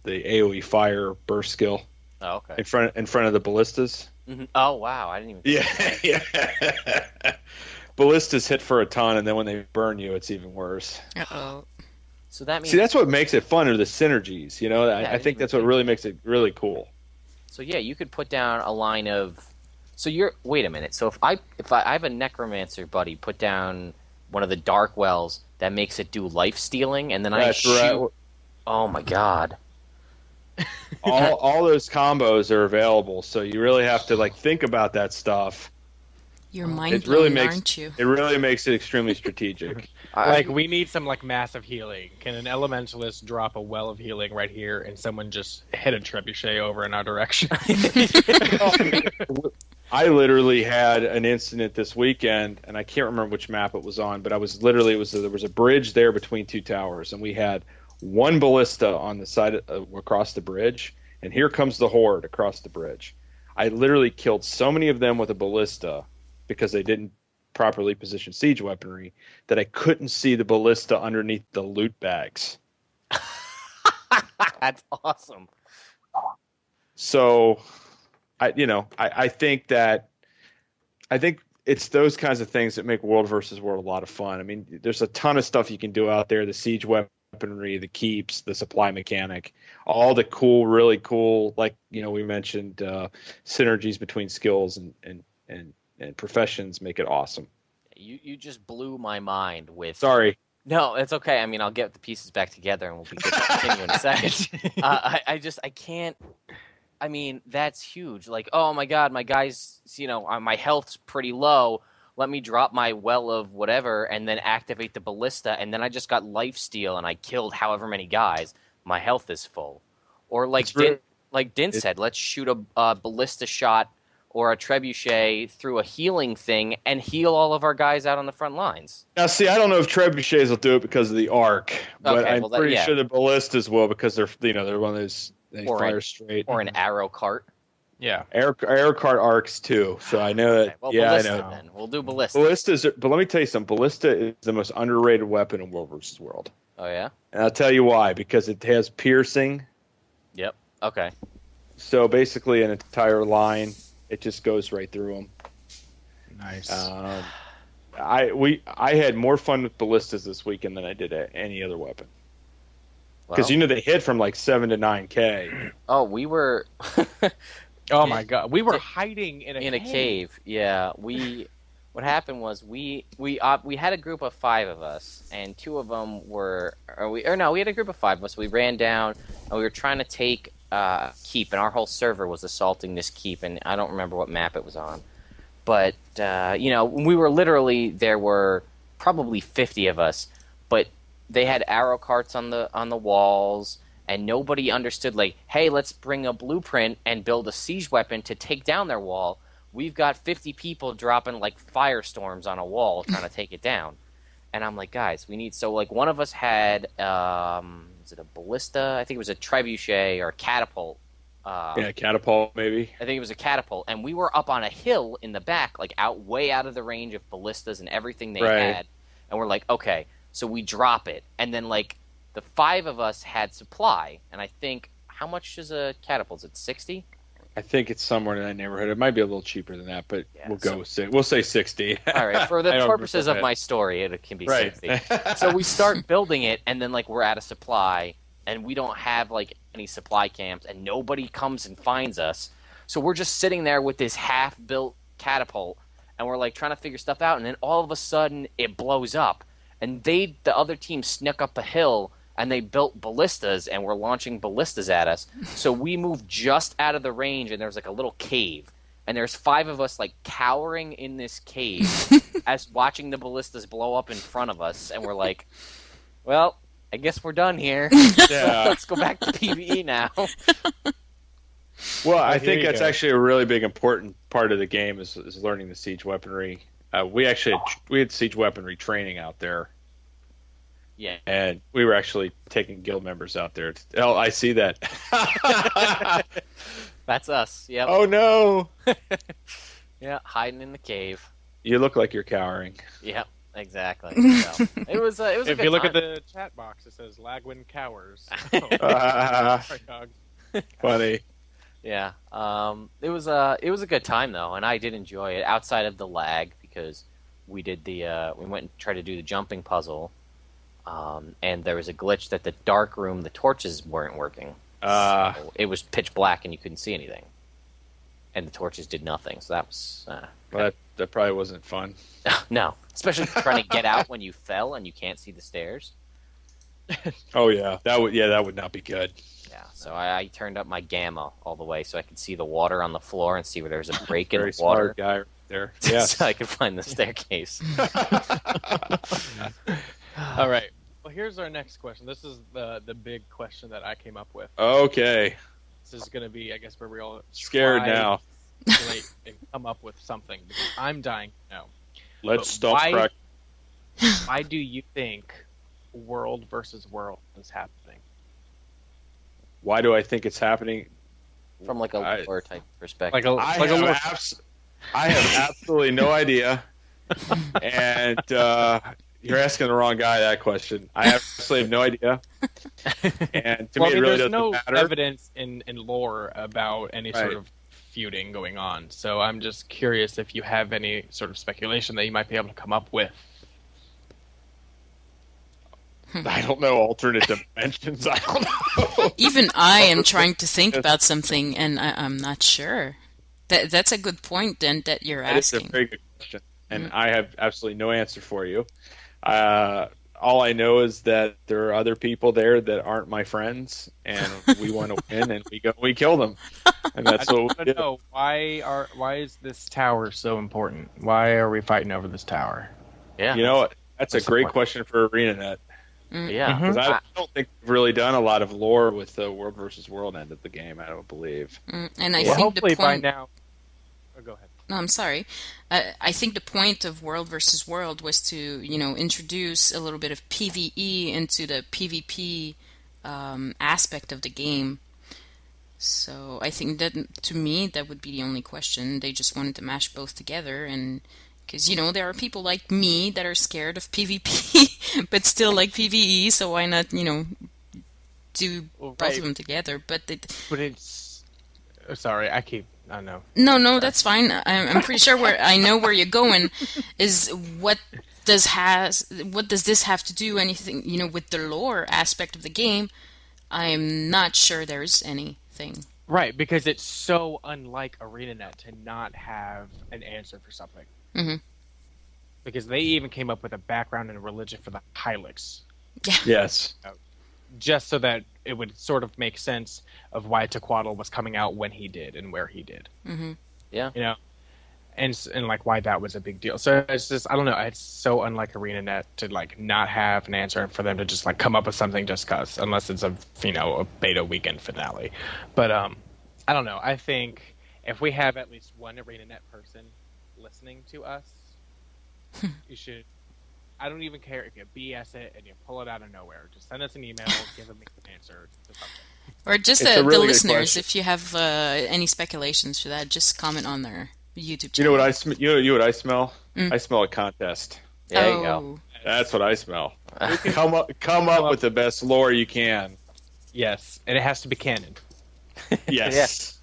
AoE fire burst skill. Oh, okay. In front of the ballistas. Oh wow! I didn't even. Yeah. Ballistas hit for a ton, and then when they burn you, it's even worse. Uh-oh. So that means... See, that's what makes it fun, are the synergies. I think that's what really makes it really cool. So yeah, you could put down a line of. So wait a minute. So if I have a necromancer buddy put down one of the dark wells that makes it do life stealing, and then I shoot. Right. Oh my god. all those combos are available, so you really have to think about that stuff. You're mind-blown, aren't you? It really makes it extremely strategic. We need some like massive healing. Can an elementalist drop a well of healing right here, and someone just hit a trebuchet over in our direction? I literally had an incident this weekend, and I can't remember which map it was on, but there was a bridge there between 2 towers, and we had one ballista on the side across the bridge, and here comes the horde across the bridge. I literally killed so many of them with a ballista because they didn't properly position siege weaponry that I couldn't see the ballista underneath the loot bags. That's awesome. So, I think it's those kinds of things that make World versus World a lot of fun. I mean, there's a ton of stuff you can do out there: the siege weaponry, the keeps, the supply mechanic, all the cool, really cool, we mentioned synergies between skills and professions make it awesome. You just blew my mind with... Sorry. No, it's okay. I mean, I'll get the pieces back together and we'll be good to continue in a second. I can't... I mean, that's huge. Oh my god, my guy's, my health's pretty low. Let me drop my well of whatever and then activate the ballista, and then I just got lifesteal and I killed however many guys. My health is full. Or like Din said, let's shoot a ballista shot or a trebuchet through a healing thing and heal all of our guys out on the front lines. Now, see, I don't know if trebuchets will do it because of the arc, but I'm pretty sure the ballistas will because they're one of those they fire straight. Or an arrow cart. Yeah, arrow cart arcs too. So I know that. Well, yeah, ballista, I know. Then. We'll do ballista. But let me tell you something. Ballista is the most underrated weapon in World versus World. Oh yeah. And I'll tell you why. Because it has piercing. Yep. Okay. So basically, an entire line, it just goes right through them. Nice. I had more fun with ballistas this weekend than I did any other weapon. Because they hit from like 7 to 9K. Oh, we were. Oh my god, we were hiding in a cave. Yeah, What happened was we had a group of 5 of us, and 2 of them were. We had a group of 5 of us. We ran down, and we were trying to take keep, and our whole server was assaulting this keep, and I don't remember what map it was on, but we were literally, there were probably 50 of us, but they had arrow carts on the walls, and nobody understood, like, hey, let's bring a blueprint and build a siege weapon to take down their wall. We've got 50 people dropping like firestorms on a wall trying to take it down. And I'm like, guys, we need, so like one of us had is it a ballista? I think it was a trebuchet or a catapult. Catapult maybe. I think it was a catapult, and we were up on a hill in the back, like way out of the range of ballistas and everything they had. And we're like, okay, so we drop it, and then like the 5 of us had supply, and I think, how much is a catapult? Is it 60? I think it's somewhere in that neighborhood. It might be a little cheaper than that, but we'll say 60. All right, for the purposes of my story, it can be 60. So we start building it, and then like we're out of supply, and we don't have like any supply camps, and nobody comes and finds us. So we're just sitting there with this half-built catapult, and we're like trying to figure stuff out, and then all of a sudden it blows up, and the other team snuck up a hill, and they built ballistas and were launching ballistas at us. So we moved just out of the range, and there was like a little cave, and there's 5 of us like cowering in this cave as watching the ballistas blow up in front of us, and we're like, well, I guess we're done here. Yeah. Let's go back to PvE now. Well, I think that's actually a really big important part of the game is learning the siege weaponry. We had siege weaponry training out there. Yeah, and we were actually taking guild members out there. Oh, I see that. That's us. Yep. Oh no. Yeah, hiding in the cave. You look like you're cowering. Yep, exactly. So, it was. If you look at the chat box, it says Lagwin cowers. Funny. Yeah. It was a good time though, and I did enjoy it outside of the lag because we did we went and tried to do the jumping puzzle. And there was a glitch that the dark room, the torches weren't working. So it was pitch black and you couldn't see anything. And the torches did nothing. So that was... Well, that probably wasn't fun. No. Especially trying to get out when you fell and you can't see the stairs. Oh, yeah. That would not be good. Yeah. So I turned up my gamma all the way so I could see the water on the floor and see where there's a break in the water. Very smart guy right there. Yeah. So I could find the staircase. All right. Well, here's our next question. This is the big question that I came up with. Okay. This is going to be, I guess, where we all scared now. And come up with something because I'm dying to know. Let's stop. Why do you think world versus world is happening? Why do I think it's happening? From like a lore type perspective. I have absolutely no idea. And you're asking the wrong guy that question. I absolutely have no idea. And to me, it really doesn't matter. There's no evidence in lore about any sort of feuding going on. So I'm just curious if you have any sort of speculation that you might be able to come up with. I don't know. Alternate dimensions. I don't know. Even I am trying to think about something, and I'm not sure. That's a good point, then, that you're asking. It's a very good question, and I have absolutely no answer for you. All I know is that there are other people there that aren't my friends, and we want to win, and we kill them, and that's what we do. Know, why is this tower so important? Why are we fighting over this tower? Yeah, you know what? That's a great question for Areanet. Yeah, because I don't think we've really done a lot of lore with the world versus world end of the game. I don't believe. And I think hopefully the point... by now. Oh, go ahead. No, I'm sorry. I think the point of world versus world was to, introduce a little bit of PvE into the PvP aspect of the game. So I think that, to me, that would be the only question. They just wanted to mash both together, and because, there are people like me that are scared of PvP, but still like PvE, so why not, do both of them together? But it's... Sorry, I know. No, that's fine. I'm pretty sure I know where you're going. Is what does this have to do anything with the lore aspect of the game? I'm not sure there's anything. Right, because it's so unlike Areanet to not have an answer for something. Mm-hmm. Because they even came up with a background in religion for the Hylics. Yeah. Yes. Just so that it would sort of make sense of why Tequatl was coming out when he did and where he did. Mm-hmm. Yeah. You know? And like why that was a big deal. So it's just, I don't know, it's so unlike Areanet to like not have an answer and for them to just like come up with something just cause, unless it's a beta weekend finale. But I don't know. I think if we have at least one Areanet person listening to us, you should. I don't even care if you BS it and you pull it out of nowhere. Just send us an email, give them an answer to something. Or just It's a the really good listeners, question. if you have any speculations for that, just comment on their YouTube channel. You know what I smell? I smell a contest. There you go. That's what I smell. Come up with the best lore you can. Yes, and it has to be canon. Yes.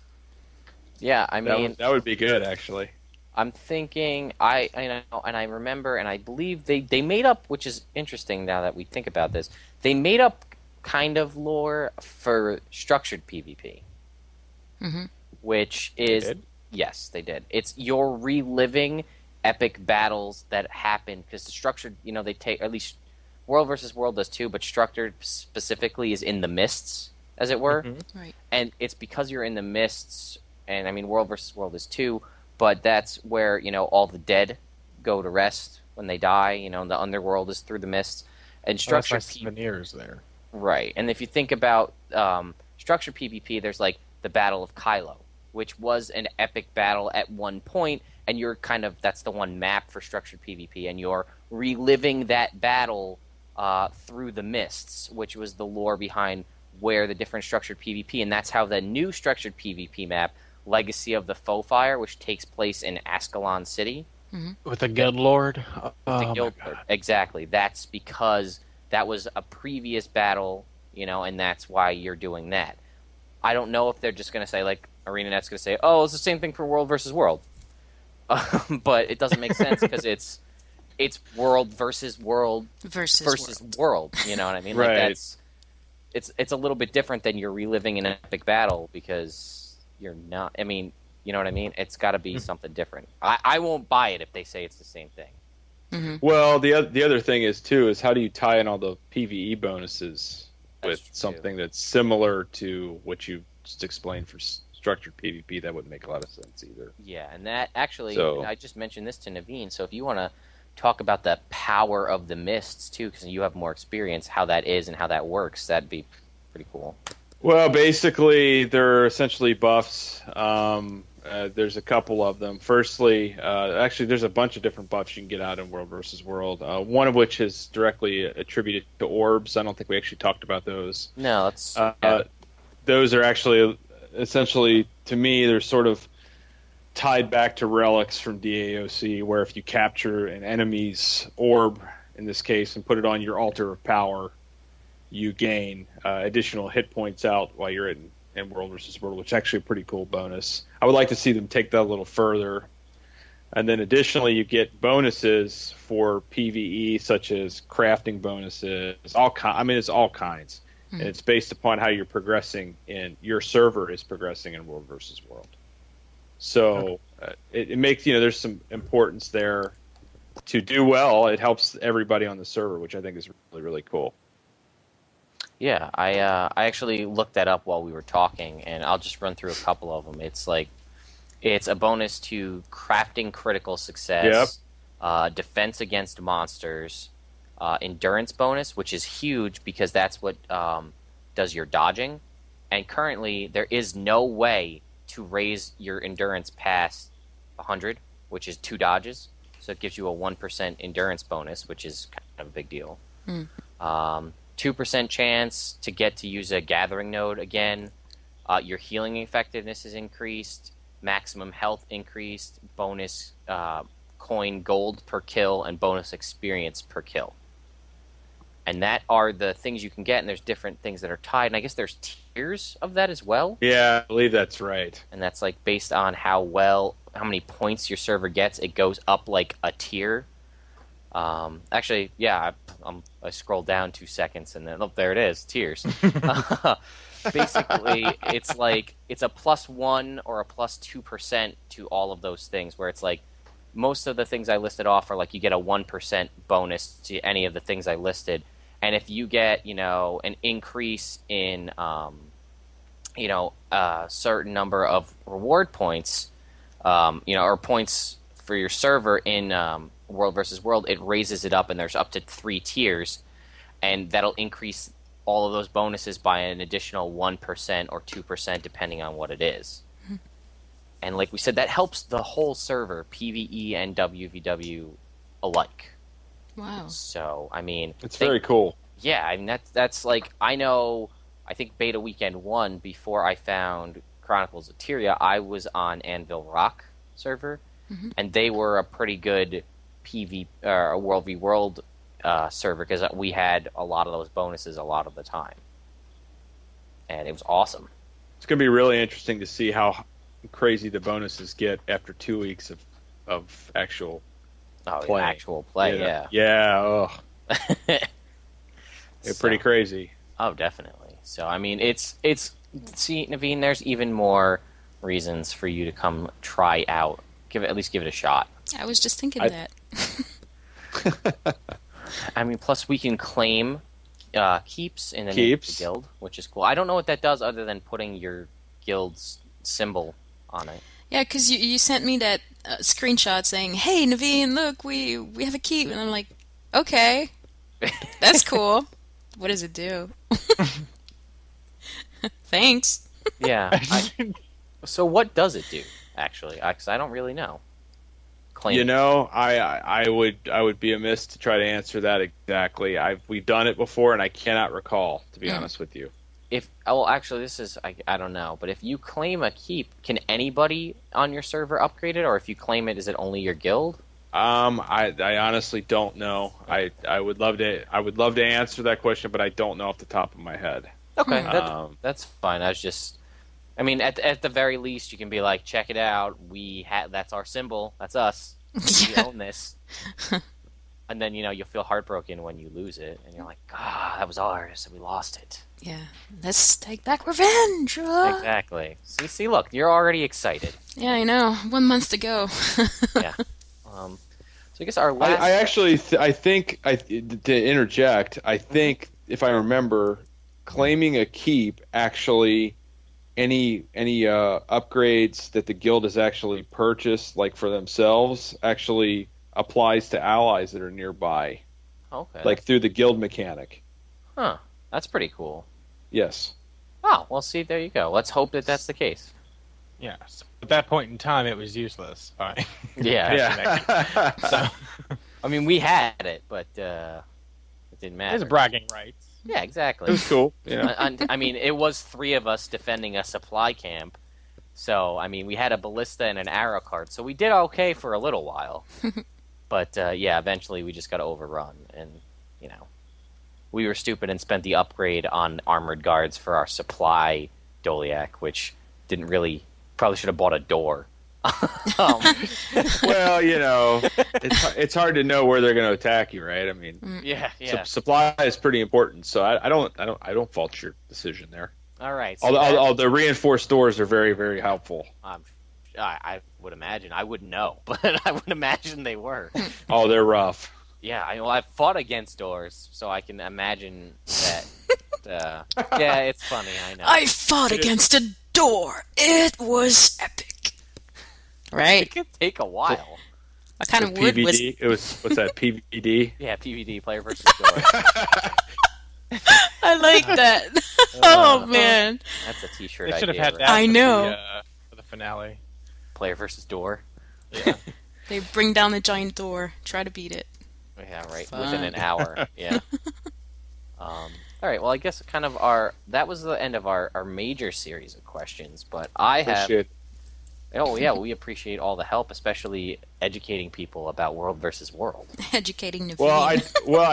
Yeah, I mean, that would be good, actually. I'm thinking, I know, and I remember, and I believe they made up, which is interesting now that we think about this, they made up kind of lore for structured PvP. Mm-hmm. Which is... They did? Yes, they did. It's you're reliving epic battles that happened, because the structured, they take, at least World versus World does too, but structured specifically is in the mists, as it were. Mm-hmm. Right. And it's because you're in the mists, and I mean, World versus World is too, but that's where, all the dead go to rest when they die, the underworld is through the mists. And structured souvenirs there. Right. And if you think about structured PvP, there's like the Battle of Kylo, which was an epic battle at one point, and you're that's the one map for structured PvP, and you're reliving that battle through the mists, which was the lore behind where the different structured PvP, and that's how the new structured PvP map, Legacy of the Foefire, which takes place in Ascalon City. Mm-hmm. With the Guild Lord? The Guild Lord. Exactly. That's because that was a previous battle, and that's why you're doing that. I don't know if they're just going to say, like, Areanet's going to say, oh, it's the same thing for World versus World. But it doesn't make sense because it's World versus World versus World. You know what I mean? Right. Like it's a little bit different than you're reliving an epic battle because you're not. I mean, you know what I mean? It's got to be something different. I won't buy it if they say it's the same thing. Mm-hmm. Well, the other thing is how do you tie in all the PvE bonuses with something that's similar to what you just explained for structured PvP? That wouldn't make a lot of sense either. Yeah, and that actually, I just mentioned this to Naveen, so if you want to talk about the power of the mists too, because you have more experience, how that is and how that works, that'd be pretty cool. Well, basically, they're essentially buffs. There's a couple of them. Firstly, actually, there's a bunch of different buffs you can get out in World versus World. One of which is directly attributed to orbs. I don't think we actually talked about those. No, that's those are actually essentially, to me, they're sort of tied back to relics from DAOC, where if you capture an enemy's orb, in this case, and put it on your altar of power, you gain additional hit points out while you're in World versus World, which is actually a pretty cool bonus. I would like to see them take that a little further. And then additionally, you get bonuses for PvE, such as crafting bonuses. It's all kinds. And it's based upon how you're progressing your server is progressing in World versus World. So it makes, there's some importance there to do well. It helps everybody on the server, which I think is really, really cool. Yeah, I actually looked that up while we were talking, and I'll just run through a couple of them. It's like, it's a bonus to crafting critical success, defense against monsters, endurance bonus, which is huge because that's what does your dodging. And currently, there is no way to raise your endurance past 100, which is 2 dodges. So it gives you a 1% endurance bonus, which is kind of a big deal. 2% chance to get to use a gathering node again. Your healing effectiveness is increased. Maximum health increased. Bonus coin gold per kill and bonus experience per kill. And that are the things you can get, and there's different things that are tied. And I guess there's tiers of that as well. Yeah, I believe that's right. And that's like based on how many points your server gets, it goes up like a tier. Actually, yeah, I scrolled down 2 seconds and then there it is, tears. Basically, it's like it's a +1 or a +2% to all of those things. Where it's like most of the things I listed off are like you get a 1% bonus to any of the things I listed, and if you get an increase in a certain number of reward points, or points for your server in World versus World, it raises it up, and there's up to 3 tiers, and that'll increase all of those bonuses by an additional 1% or 2% depending on what it is. And like we said, that helps the whole server, PvE and WVW alike. Wow. So, I mean... It's very cool. Yeah, I mean, that's like... I think Beta Weekend 1, before I found Chronicles of Tyria, I was on Anvil Rock server, and they were a pretty good World v World server, because we had a lot of those bonuses a lot of the time. And it was awesome. It's going to be really interesting to see how crazy the bonuses get after 2 weeks of actual play. Actual play, yeah. Yeah, They're pretty crazy. Oh, definitely. So, I mean, see, Naveen, there's even more reasons for you to come try out. At least give it a shot. I was just thinking that. I mean, plus we can claim keeps in the name of the guild, which is cool. I don't know what that does other than putting your guild's symbol on it. Yeah, because you sent me that screenshot saying, "Hey, Naveen, look, we have a keep," and I'm like, "Okay, that's cool. What does it do?" Thanks. Yeah. So what does it do, actually? Because I don't really know. I would be amiss to try to answer that exactly. We've done it before, and I cannot recall, to be honest with you. Actually, this is I don't know, but if you claim a keep, can anybody on your server upgrade it, or if you claim it, is it only your guild? I honestly don't know. I would love to answer that question, but I don't know off the top of my head. Okay, that's fine. I mean, at the very least, you can be like, check it out. That's our symbol. That's us. We own this. And then you'll feel heartbroken when you lose it, and you're like, that was ours, and we lost it. Yeah, let's take back revenge. Exactly. See, look, you're already excited. Yeah, I know. 1 month to go. Yeah. So I guess our last. I think to interject, I think if I remember, claiming a keep actually. Any upgrades that the guild has actually purchased, like for themselves, actually applies to allies that are nearby. Okay. Like through the guild mechanic. Huh. That's pretty cool. Yes. Oh, well, see, there you go. Let's hope that that's the case. Yeah. So at that point in time, it was useless. All right. Yeah. So, I mean, we had it, but it didn't matter. There's bragging rights. Yeah, exactly. It was cool. Yeah. I mean, it was 3 of us defending a supply camp. So, I mean, we had a ballista and an arrow cart. So we did okay for a little while. But, yeah, eventually we just got overrun. And, we were stupid and spent the upgrade on armored guards for our supply Doliac, which didn't really... Probably should have bought a door. Well, it's hard to know where they're going to attack you, right? I mean, yeah. Supply is pretty important, so I don't fault your decision there. All right. Although the reinforced doors are very, very helpful. I would imagine. I wouldn't know, but I would imagine they were. Oh, they're rough. Yeah, I've fought against doors, so I can imagine that. Yeah, it's funny. I know. I fought against a door. It was epic. Right? It could take a while. What kind of wood was it? Was what's that? PVD? Yeah, PVD, player versus door. I like that. Oh man, that's a T-shirt. They should have idea, had right? that. I know. For the finale. Player versus door. Yeah. They bring down the giant door. Try to beat it. Yeah, right. Fun. Within an hour. Yeah. All right. Well, I guess that was the end of our major series of questions. But I have. Oh yeah, we appreciate all the help, especially educating people about World versus World. Educating the I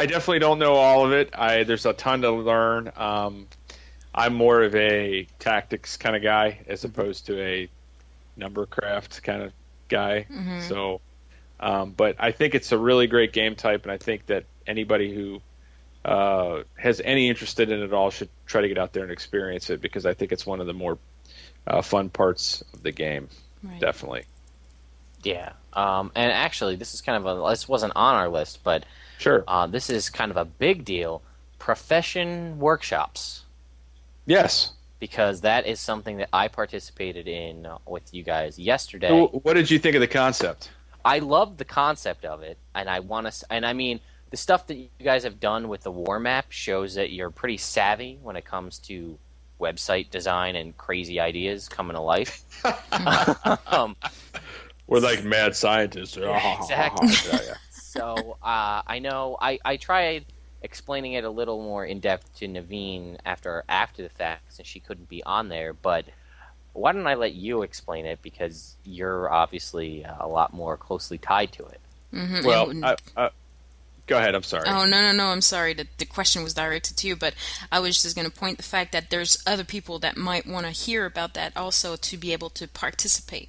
definitely don't know all of it. There's a ton to learn. I'm more of a tactics kind of guy as opposed to a number craft kind of guy. Mm-hmm. So But I think it's a really great game type, and I think that anybody who has any interest in it at all should try to get out there and experience it, because I think it's one of the more fun parts of the game. Right. Definitely. Yeah. And actually, this is kind of this wasn't on our list, but sure. This is kind of a big deal. Profession workshops. Yes. Because that is something that I participated in with you guys yesterday. So what did you think of the concept? I loved the concept of it, and I mean, the stuff that you guys have done with the war map shows that you're pretty savvy when it comes to website design and crazy ideas coming to life. We're like mad scientists. Exactly. So I know I tried explaining it a little more in depth to Naveen after the fact, since she couldn't be on there. But why don't I let you explain it, because you're obviously a lot more closely tied to it. Mm-hmm. Well, go ahead. I'm sorry. Oh, no. I'm sorry. The question was directed to you, but I was just going to point the fact that there's other people that might want to hear about that also to be able to participate.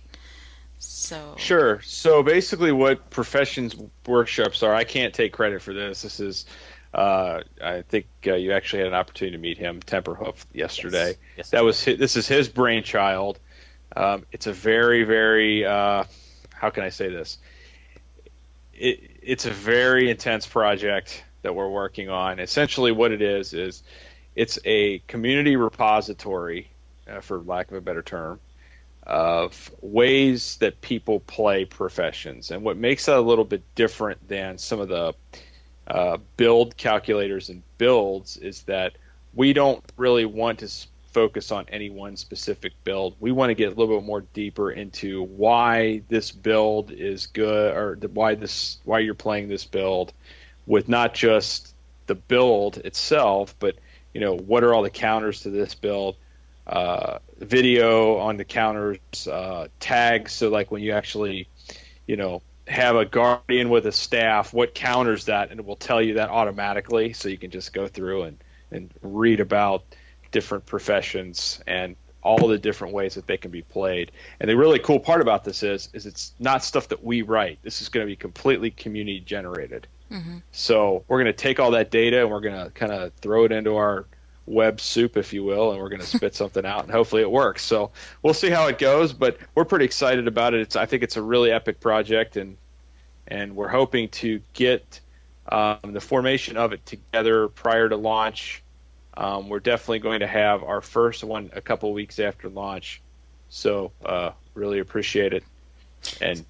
So Sure. So basically what professions workshops are, I can't take credit for this. This is, I think you actually had an opportunity to meet him, Temperhoof, yesterday. Yes. This is his brainchild. It's a very, very, how can I say this? It's a very intense project that we're working on. Essentially what it is it's a community repository, for lack of a better term, of ways that people play professions. And what makes that a little bit different than some of the build calculators and builds is that we don't really want to focus on any one specific build. We want to get a little bit more deeper into why this build is good, or why you're playing this build, with not just the build itself, but what are all the counters to this build, video on the counters, tags. So like when you actually have a guardian with a staff, what counters that, and it will tell you that automatically, so you can just go through and read about different professions and all the different ways that they can be played. And the really cool part about this is it's not stuff that we write. This is going to be completely community generated. Mm-hmm. So we're going to take all that data and we're going to kind of throw it into our web soup, if you will, and we're going to spit something out, and hopefully it works. So we'll see how it goes, but we're pretty excited about it. I think it's a really epic project, and we're hoping to get the formation of it together prior to launch. We're definitely going to have our first one a couple weeks after launch, so really appreciate it. And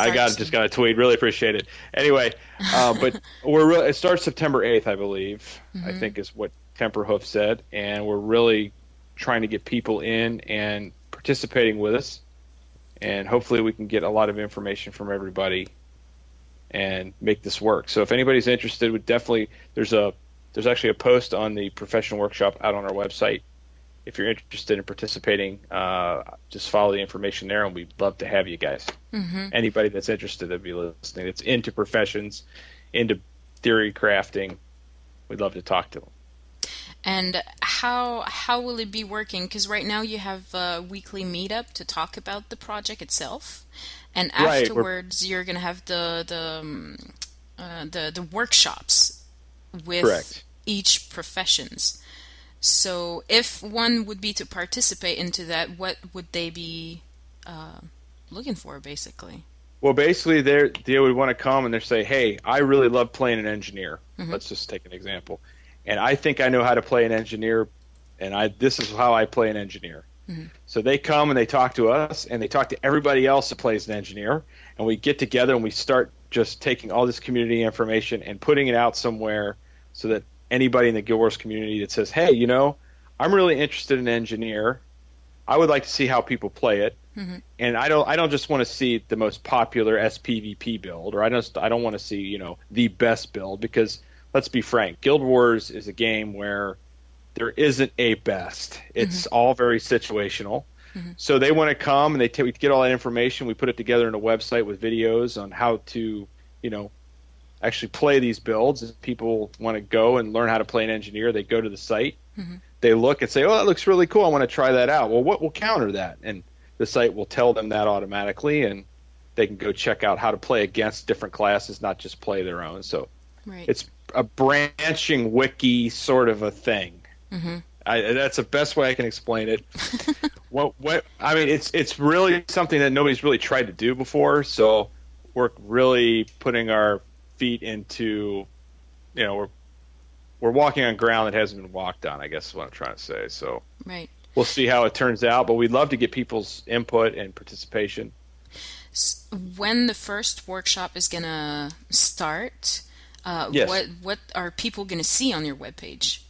I just got a tweet. Really appreciate it. Anyway, but it starts September 8th, I believe. Mm-hmm. I think is what Temperhoof said, and we're really trying to get people in and participating with us, and hopefully we can get a lot of information from everybody and make this work. So if anybody's interested, there's actually a post on the professional workshop out on our website. If you're interested in participating, just follow the information there, and we'd love to have you guys. Mm-hmm. Anybody that's interested to be listening, that's into professions, into theory crafting, we'd love to talk to them. And how will it be working? Because right now you have a weekly meetup to talk about the project itself, and afterwards you're going to have the workshops with Correct. each professions. So if one would be to participate into that, what would they be looking for, basically? Well, basically they would want to come and they say, hey, I really love playing an engineer. Mm-hmm. Let's just take an example. And I think I know how to play an engineer, and this is how I play an engineer. Mm-hmm. So they come and they talk to us, and they talk to everybody else that plays an engineer, and we get together and we start just taking all this community information and putting it out somewhere so that anybody in the Guild Wars community that says, hey, I'm really interested in engineer, I would like to see how people play it. Mm-hmm. And I don't just want to see the most popular SPVP build, or I don't want to see the best build, because let's be frank, Guild Wars is a game where there isn't a best. It's mm-hmm. all very situational. Mm-hmm. So they want to come and we get all that information. We put it together in a website with videos on how to, actually play these builds. If people want to go and learn how to play an engineer, they go to the site. Mm-hmm. They look and say, oh, that looks really cool. I want to try that out. Well, what will counter that? And the site will tell them that automatically, and they can go check out how to play against different classes, not just play their own. So Right. it's a branching wiki sort of a thing. Mm-hmm. That's the best way I can explain it. I mean, it's really something that nobody's really tried to do before. So we're really putting our feet into, we're walking on ground that hasn't been walked on, I guess is what I'm trying to say. So Right. we'll see how it turns out, but we'd love to get people's input and participation. When the first workshop is gonna start, Yes. what are people gonna see on your webpage?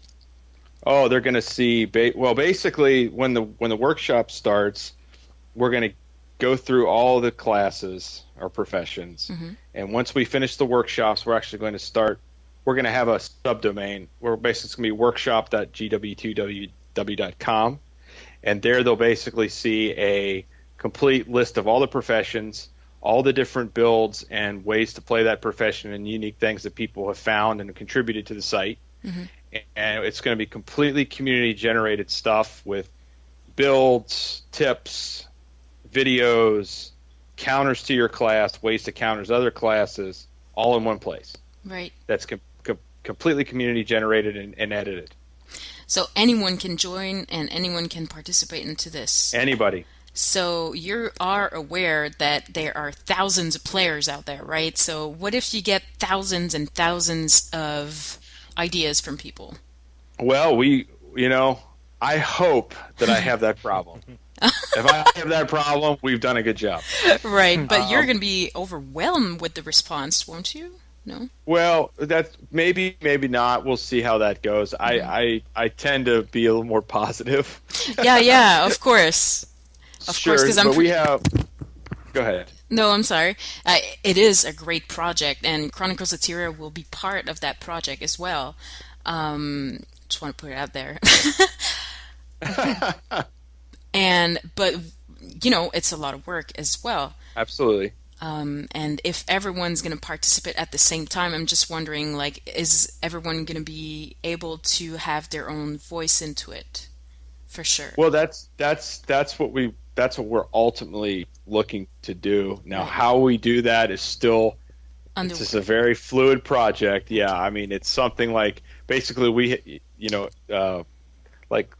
Oh, they're going to see. Basically, when the workshop starts, we're going to go through all the classes or professions, and once we finish the workshops, we're actually going to start. We're going to have a subdomain. Where basically it's going to be workshop.GW2WvW.com, and there they'll basically see a complete list of all the professions, all the different builds, and ways to play that profession, and unique things that people have found and contributed to the site. And it's going to be completely community-generated stuff with builds, tips, videos, counters to your class, ways to counters other classes, all in one place. Right. That's completely community-generated and edited. So anyone can join and anyone can participate into this. Anybody. So you are aware that there are thousands of players out there, right? So what if you get thousands and thousands of ideas from people? Well, I hope that I have that problem. If I have that problem, we've done a good job. Right, but you're going to be overwhelmed with the response, won't you? No? Well, that's maybe not. We'll see how that goes. I tend to be a little more positive. Yeah, of course. Sure, because we have. Go ahead. No, I'm sorry. It is a great project, and Chronicles of Tyria will be part of that project as well. Just want to put it out there. But it's a lot of work as well. Absolutely. And if everyone's going to participate at the same time, I'm just wondering, is everyone going to be able to have their own voice into it? For sure. Well, that's what we're ultimately looking to do. Now, how we do that is still it's just a very fluid project. Yeah, I mean, it's something like basically we, like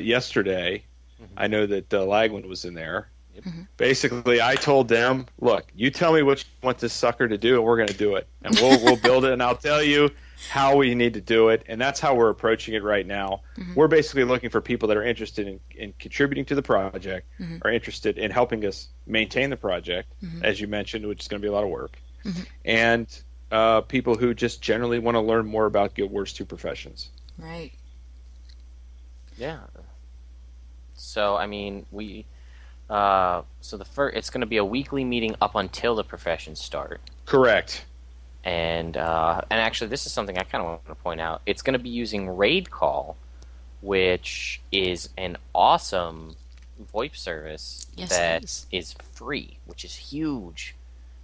yesterday, I know that Lagman was in there. Basically, I told them, look, you tell me what you want this sucker to do, and we're going to do it, and we'll build it, and I'll tell you how we need to do it, and that's how we're approaching it right now. We're basically looking for people that are interested in contributing to the project, are interested in helping us maintain the project, as you mentioned, which is going to be a lot of work, and people who just generally want to learn more about Guild Wars 2 professions. Right. Yeah. So, I mean, it's going to be a weekly meeting up until the professions start. Correct. And actually, this is something I kind of want to point out. It's going to be using Raid Call, which is an awesome VoIP service that is free, which is huge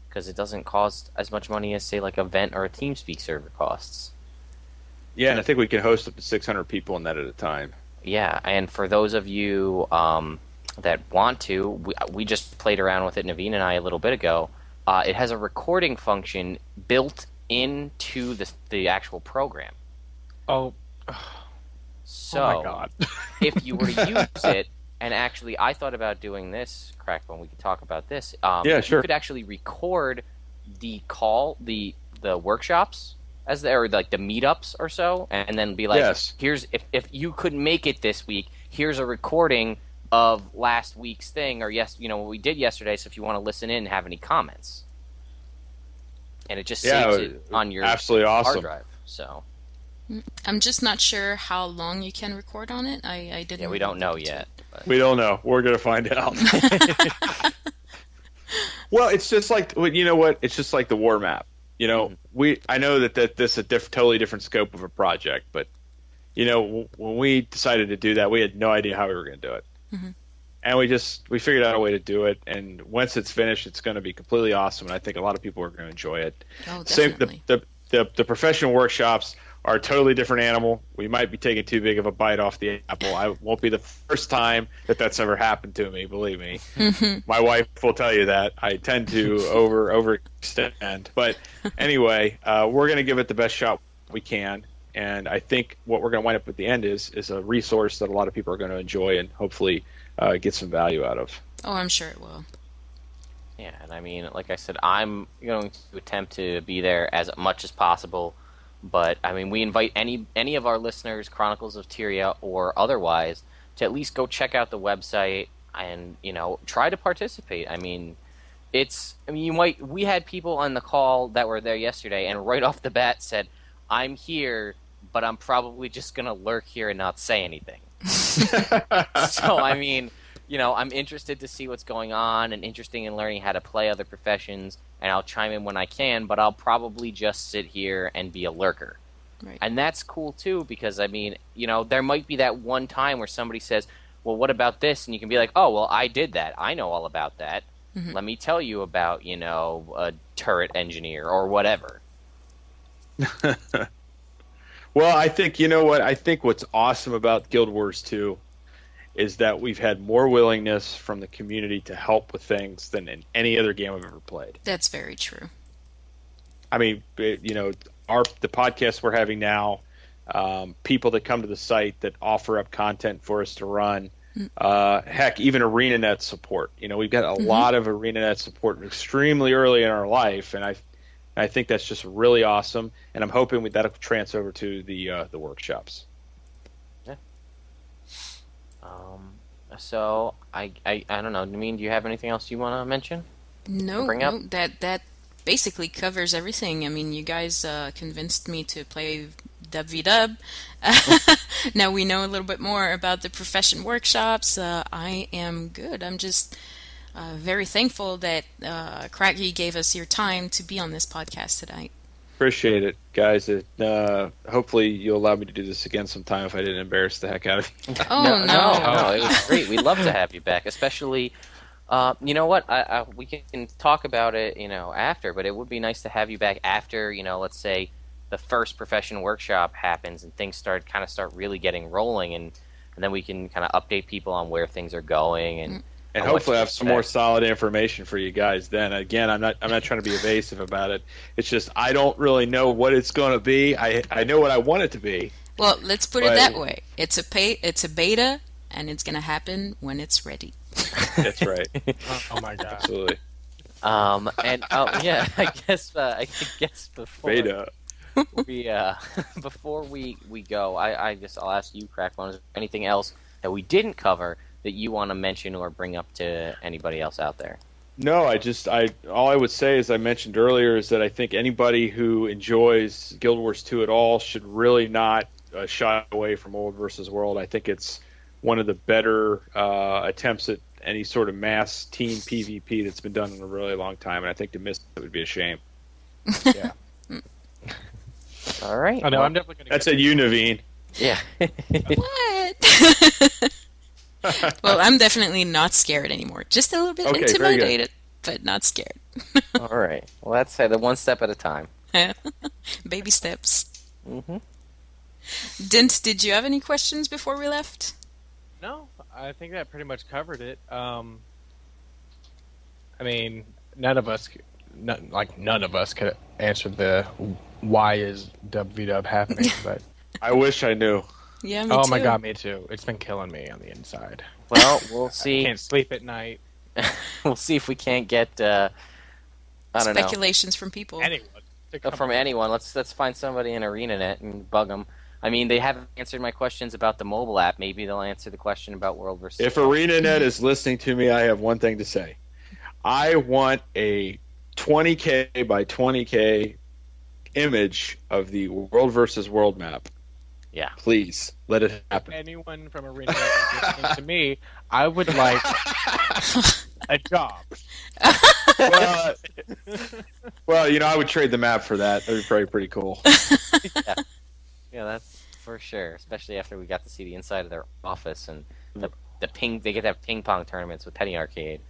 because it doesn't cost as much money as, say, like a Vent or a TeamSpeak server costs. Yeah, and I think we can host up to 600 people in that at a time. Yeah, and for those of you that want to, we just played around with it, Naveen and I, a little bit ago. It has a recording function built into the actual program. Oh. So, oh my God. if you were to use it, and actually I thought about doing this, Crackbone, we could talk about this. Yeah, sure. You could actually record the workshops or like the meetups or so, and then be like, yes. Here's if you couldn't make it this week, here's a recording of last week's thing, or what we did yesterday, so if you want to listen in and have any comments. And it just saves it on your absolutely awesome hard drive. So I'm just not sure how long you can record on it. I didn't. Yeah, we don't know yet. But. We don't know. We're going to find out. Well, it's just like, you know what? It's just like the war map. I know that this is a totally different scope of a project, but when we decided to do that, we had no idea how we were going to do it. And we figured out a way to do it, and once it's finished, it's going to be completely awesome, and I think a lot of people are going to enjoy it. Oh, definitely. The professional workshops are a totally different animal. We might be taking too big of a bite off the apple. I won't be the first time that's ever happened to me, believe me. My wife will tell you that. I tend to overextend. But anyway, we're going to give it the best shot we can. And I think what we're going to wind up at the end is a resource that a lot of people are going to enjoy and hopefully get some value out of. Oh, I'm sure it will. Yeah, and I mean, like I said, I'm going to attempt to be there as much as possible. But I mean, we invite any of our listeners, Chronicles of Tyria or otherwise, to at least go check out the website and try to participate. I mean, we had people on the call that were there yesterday, and right off the bat said, "I'm here, but I'm probably just gonna lurk here and not say anything." So I mean, I'm interested to see what's going on and interested in learning how to play other professions. And I'll chime in when I can, but I'll probably just sit here and be a lurker. Right. And that's cool, too, because, I mean, there might be that one time where somebody says, well, what about this? And you can be like, oh, well, I did that. I know all about that. Mm-hmm. Let me tell you about, a turret engineer or whatever. Well, I think, I think what's awesome about Guild Wars 2 is that we've had more willingness from the community to help with things than in any other game I've ever played. That's very true. I mean, the podcast we're having now, people that come to the site that offer up content for us to run, heck, even Areanet support. We've got a lot of Areanet support extremely early in our life, and I think that's just really awesome, and I'm hoping that'll transfer over to the workshops. So I don't know. Do you have anything else you want to mention? No, bring up? That basically covers everything. I mean, you guys convinced me to play WvW. Now we know a little bit more about the profession workshops. I am good. I'm just very thankful that Craggy gave us your time to be on this podcast tonight. Appreciate it, guys. Hopefully you'll allow me to do this again sometime if I didn't embarrass the heck out of you. Oh, no, it was great. We'd love to have you back, especially, you know what, we can talk about it, after, but it would be nice to have you back after, let's say the first profession workshop happens and things start really getting rolling, and then we can kind of update people on where things are going and hopefully I have some more solid information for you guys then. Again, I'm not trying to be evasive about it. It's just I don't really know what it's going to be. I know what I want it to be. Well, let's put it that way. It's a beta, and it's going to happen when it's ready. That's right. Oh my god. Absolutely. I guess before beta. Before we go, I'll ask you, Crackbone, is there anything else that we didn't cover that you want to mention or bring up to anybody else out there? No, all I would say, as I mentioned earlier, is that I think anybody who enjoys Guild Wars 2 at all should really not shy away from World versus World. I think it's one of the better attempts at any sort of mass team PvP that's been done in a really long time, and I think to miss it would be a shame. Yeah. All right. I know. I'm definitely going to. That's a you, Naveen. Yeah. What? Well, I'm definitely not scared anymore. Just a little bit intimidated, but not scared. All right. Well, let's say the one step at a time. Baby steps. Mm-hmm. Dint, did you have any questions before we left? No, I think that pretty much covered it. I mean, none of us could answer the why is WvW happening, but I wish I knew. Yeah, me too. Oh my god, me too. It's been killing me on the inside. Well, we'll see. I can't sleep at night. We'll see if we can't get speculations from people. From anyone. Let's find somebody in Areanet and bug them. I mean, they haven't answered my questions about the mobile app. Maybe they'll answer the question about World versus. If Areanet is listening to me, I have one thing to say. I want a 20K by 20K image of the World versus World map. Yeah. Please, let it happen. Anyone from Areanet is listening to me, I would like a job. Well, I would trade the map for that. That would be probably pretty cool. Yeah, that's for sure. Especially after we got to see the inside of their office and the they get to have ping pong tournaments with Penny Arcade.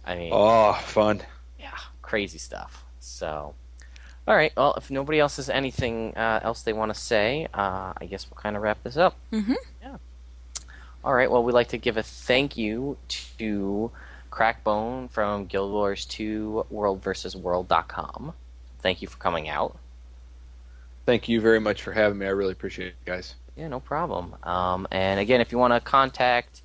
I mean, oh, fun. Yeah, crazy stuff. So, All right. Well, if nobody else has anything else they want to say, I guess we'll kind of wrap this up. Mm-hmm. Yeah. All right. Well, we'd like to give a thank you to Crackbone from Guild Wars 2 world-versus-world.com. Thank you for coming out. Thank you very much for having me. I really appreciate it, guys. Yeah, no problem. And again, if you want to contact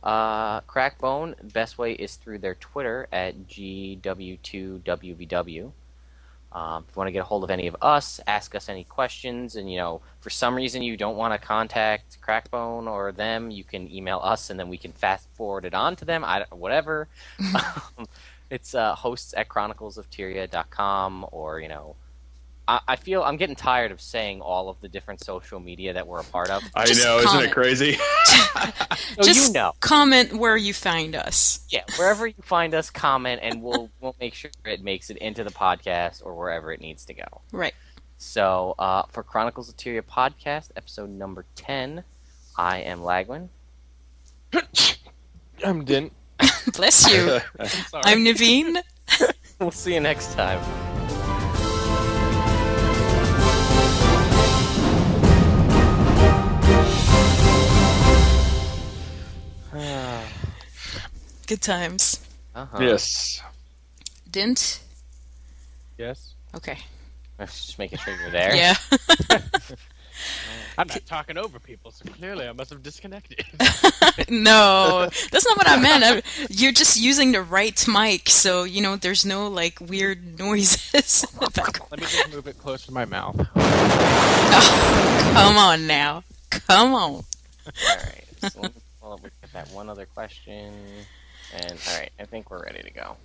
Crackbone, the best way is through their Twitter at GW2WvW. If you want to get a hold of any of us, ask us any questions, and for some reason you don't want to contact Crackbone or them, you can email us, and then we can fast forward it on to them. Whatever. It's hosts@chroniclesoftyria.com, or I feel I'm getting tired of saying all of the different social media that we're a part of. I know, isn't it crazy? Just comment where you find us. Yeah, wherever you find us, comment, and we'll make sure it makes it into the podcast or wherever it needs to go. Right. So, for Chronicles of Tyria podcast, episode number 10, I am Lagwin. I'm Dint. Bless you. I'm Naveen. We'll see you next time. Good times. Yes. Dint? Yes. Okay. Just making sure you're there. Yeah. I'm not talking over people, so clearly I must have disconnected. No, that's not what I meant. You're just using the right mic, so there's no weird noises in the background. Let me just move it closer to my mouth. Oh, come on now. Come on. Alright, so we'll look at that one other question. And alright, I think we're ready to go.